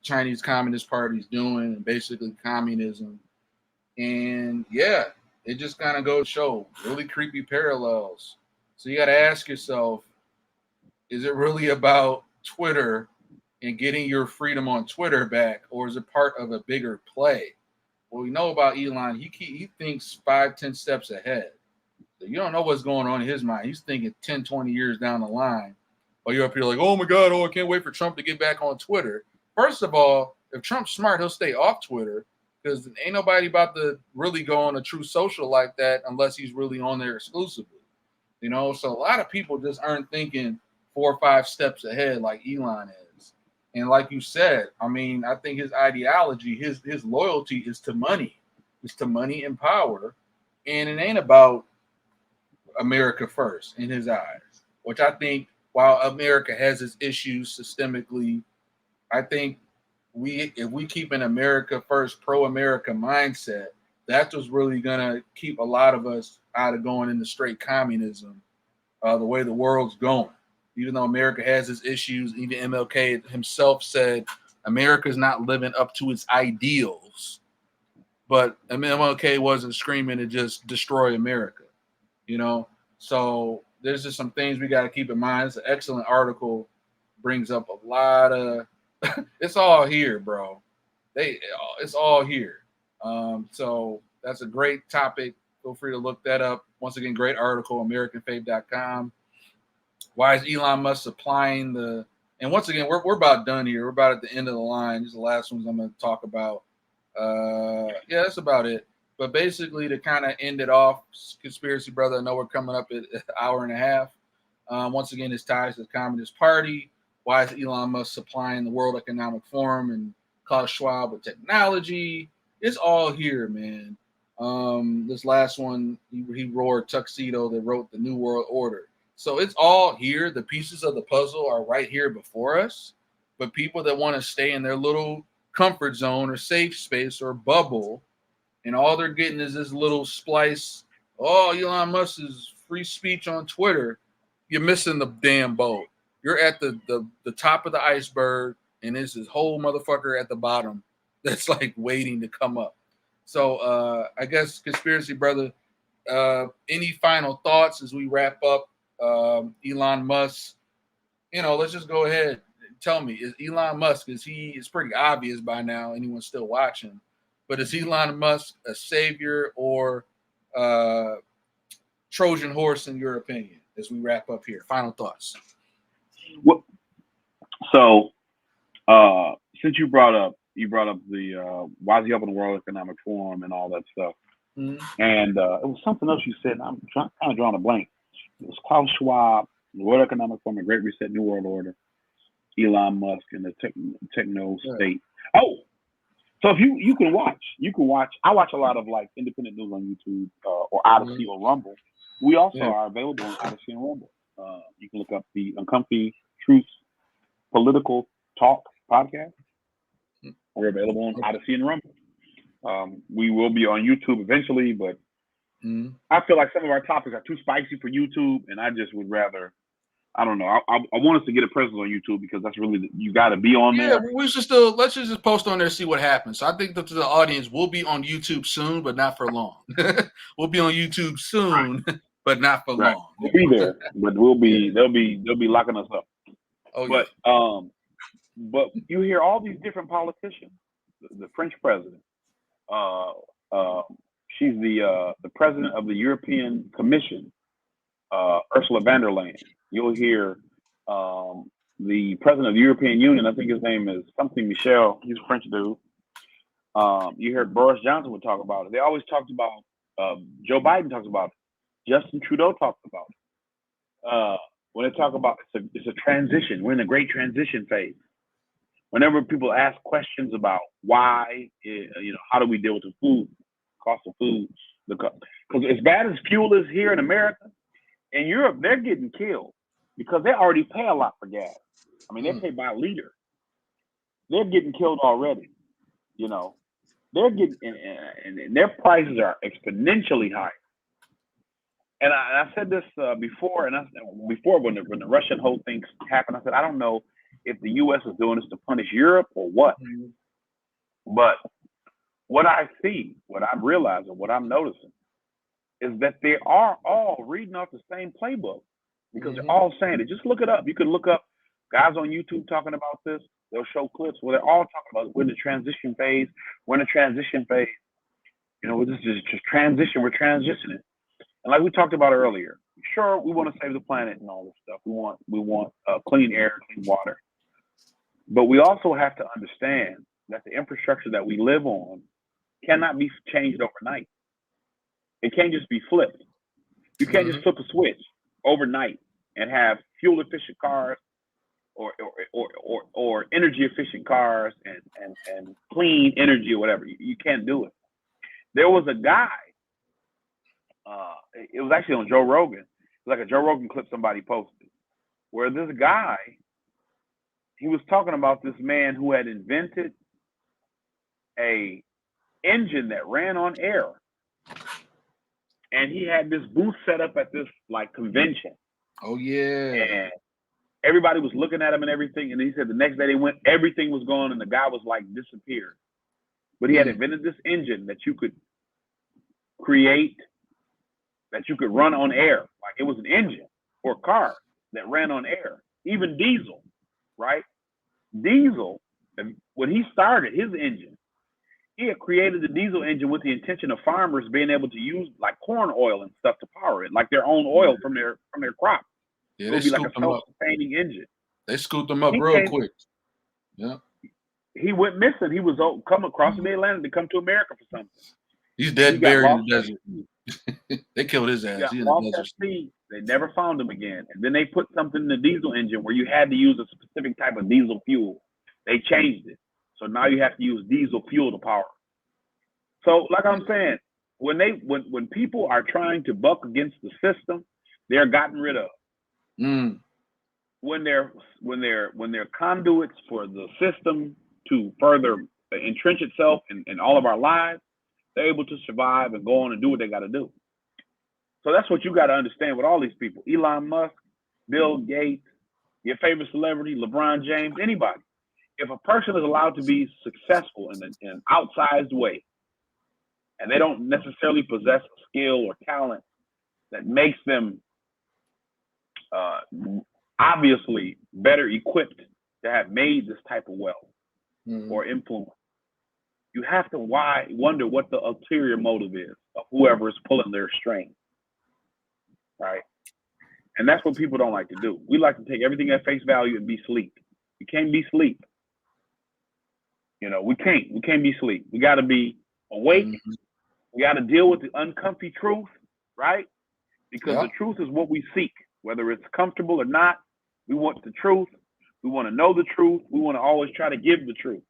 Chinese Communist Party is doing, and basically communism. And yeah, it just kind of goes to show really creepy parallels. So you got to ask yourself, is it really about Twitter and getting your freedom on Twitter back, or is it part of a bigger play? What we know about Elon, he thinks 5-10 steps ahead. So you don't know what's going on in his mind. He's thinking 10, 20 years down the line. While you're up here like, oh my God, I can't wait for Trump to get back on Twitter. First of all, if Trump's smart, he'll stay off Twitter, because ain't nobody about to really go on a true social like that unless he's really on there exclusively. You know, so a lot of people just aren't thinking 4 or 5 steps ahead like Elon is. And like you said, I mean, I think his ideology, his loyalty is to money. It's to money and power. And it ain't about America first in his eyes, which I think while America has its issues systemically, I think if we keep an America first, pro-America mindset, that's what's really gonna keep a lot of us out of going into straight communism, the way the world's going. Even though America has its issues, even MLK himself said America's not living up to its ideals. But MLK wasn't screaming to just destroy America, you know? So there's just some things we got to keep in mind. It's an excellent article, brings up a lot of, it's all here, bro. It's all here. So that's a great topic. Feel free to look that up. Once again, great article, AmericanFaith.com. Why is Elon Musk supplying the? And once again, we're about done here. We're about at the end of the line. These are the last ones I'm going to talk about. Yeah, that's about it. But basically, to kind of end it off, Conspiracy Brother, I know we're coming up at an hour and a half. Once again, his ties to the Communist Party. Why is Elon Musk supplying the World Economic Forum and Klaus Schwab with technology. It's all here, man. This last one, he roared Tuxedo that wrote the New World Order. So it's all here. The pieces of the puzzle are right here before us. But people that want to stay in their little comfort zone or safe space or bubble, and all they're getting is this little splice. Oh, Elon Musk is free speech on Twitter. You're missing the damn boat. You're at the top of the iceberg, and there's this whole motherfucker at the bottom that's like waiting to come up. So I guess, conspiracy brother, any final thoughts as we wrap up? Elon Musk, let's just go ahead. Tell me, is Elon Musk, it's pretty obvious by now, anyone's still watching, but is Elon Musk a savior or Trojan horse in your opinion as we wrap up here? Final thoughts. Well, so since you brought up the why is he up in the World Economic Forum and all that stuff, and it was something else you said, and I'm kind of drawing a blank. It was Klaus Schwab, the World Economic Forum, the Great Reset, New World Order, Elon Musk, and the techno state. Oh, so if you can watch. I watch a lot of like independent news on YouTube or Odyssey or Rumble. We also are available on Odyssey and Rumble. You can look up the Uncomfy Truth Political Talk podcast. We're available on Odyssey and Rumble. We will be on YouTube eventually, but I feel like some of our topics are too spicy for YouTube, and I just would rather, I don't know. I want us to get a presence on YouTube because that's really, you got to be on there. Yeah, let's just post on there, see what happens. So I think that the audience will be on YouTube soon, but not for long. We'll be on YouTube soon, but not for long. We'll be there, but they'll be locking us up. But you hear all these different politicians. The French president, she's the president of the European Commission, Ursula von der Leyen. You'll hear the president of the European Union. I think his name is something Michel. He's a French dude. You heard Boris Johnson would talk about it. They always talked about Joe Biden talks about it. Justin Trudeau talks about it. When they talk about it's a transition. We're in a great transition phase. Whenever people ask questions about why, how do we deal with the food, cost of food, because as bad as fuel is here in America, in Europe, they're getting killed because they already pay a lot for gas. I mean, they pay by a liter. They're getting killed already. They're getting, and their prices are exponentially higher. And I said this before, before when the Russian whole thing happened, I said, I don't know if the U.S. is doing this to punish Europe or what. But what I see, what I'm realizing, what I'm noticing, is that they are all reading off the same playbook because they're all saying it. Just look it up. You can look up guys on YouTube talking about this. They'll show clips where they're all talking about we're in the transition phase. We're in a transition phase. This is just transition. We're transitioning. And like we talked about earlier, sure, we want to save the planet and all this stuff. We want clean air, clean water. But we also have to understand that the infrastructure that we live on cannot be changed overnight. It can't just be flipped. You can't just flip a switch overnight and have fuel efficient cars or energy efficient cars and clean energy or whatever. You can't do it. There was a guy. It was actually on Joe Rogan. It was like a Joe Rogan clip somebody posted, where this guy, he was talking about this man who had invented a engine that ran on air. And he had this booth set up at this like convention. Oh yeah. And everybody was looking at him and everything. And he said the next day they went, everything was gone and the guy was like disappeared. But he had invented this engine that you could create, that you could run on air. Like it was an engine for a car that ran on air, even diesel, right? Diesel, when he started his engine, he had created the diesel engine with the intention of farmers being able to use like corn oil and stuff to power it, like their own oil from their crop. Yeah, it would be like a self-sustaining engine. They scooped them up real quick. Yeah. He went missing. He was come across the Atlantic to come to America for something. He's dead, buried in the desert. They killed his ass. He lost that speed. They never found him again. And then they put something in the diesel engine where you had to use a specific type of diesel fuel. They changed it. So now you have to use diesel fuel to power. So, like I'm saying, when people are trying to buck against the system, they're gotten rid of. When they're conduits for the system to further entrench itself in all of our lives, they're able to survive and go on and do what they got to do. So that's what you got to understand with all these people: Elon Musk, Bill Gates, your favorite celebrity, LeBron James, anybody. If a person is allowed to be successful in an outsized way, and they don't necessarily possess a skill or talent that makes them obviously better equipped to have made this type of wealth or influence, you have to wonder what the ulterior motive is of whoever is pulling their string, right? And that's what people don't like to do. We like to take everything at face value and be sleep. We can't be sleep. You know, we can't be sleep. We got to be awake. We got to deal with the uncomfy truth, right? Because the truth is what we seek, whether it's comfortable or not. We want the truth. We want to know the truth. We want to always try to give the truth.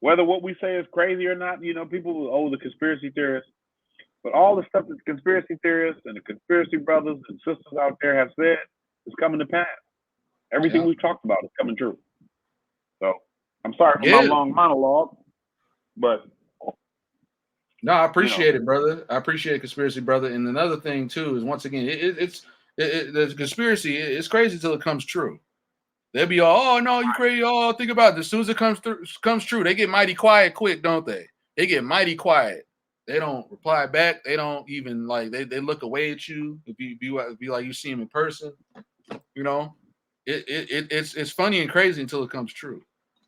Whether what we say is crazy or not, you know, people, the conspiracy theorists. But all the stuff that the conspiracy theorists and the conspiracy brothers and sisters out there have said is coming to pass. Everything we've talked about is coming true. So I'm sorry for my long monologue, but no, I appreciate it, brother. I appreciate it, conspiracy brother. And another thing too is, once again, the conspiracy. It's crazy until it comes true. They'll be all, oh no, you crazy. Oh, think about it. As soon as it comes true, they get mighty quiet quick, don't they? They get mighty quiet. They don't reply back. They don't even they look away at you. If you be like you see them in person, you know, it's funny and crazy until it comes true,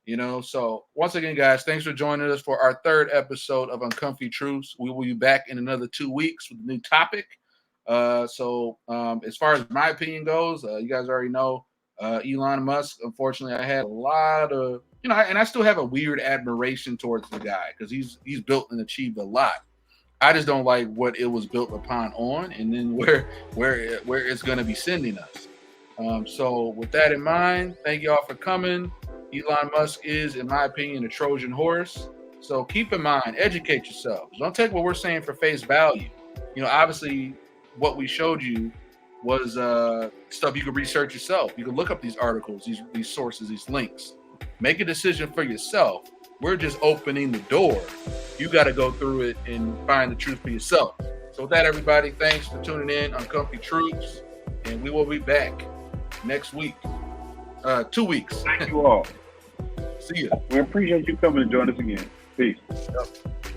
you know. So once again, guys, thanks for joining us for our third episode of Uncomfy Truths. We will be back in another 2 weeks with a new topic. So as far as my opinion goes, you guys already know Elon Musk. Unfortunately, I had a lot of, you know, and I still have a weird admiration towards the guy because he's built and achieved a lot. I just don't like what it was built upon and then where it's going to be sending us. So with that in mind, thank you all for coming. Elon Musk is, in my opinion, a Trojan horse. So keep in mind, educate yourselves. Don't take what we're saying for face value. You know, obviously, what we showed you was stuff you could research yourself. You can look up these articles, these sources, these links. Make a decision for yourself. We're just opening the door. You got to go through it and find the truth for yourself. So with that, everybody, thanks for tuning in on Comfy Truths, and we will be back next week. 2 weeks. Thank you all. See ya. We appreciate you coming and joining us again. Peace. Yep.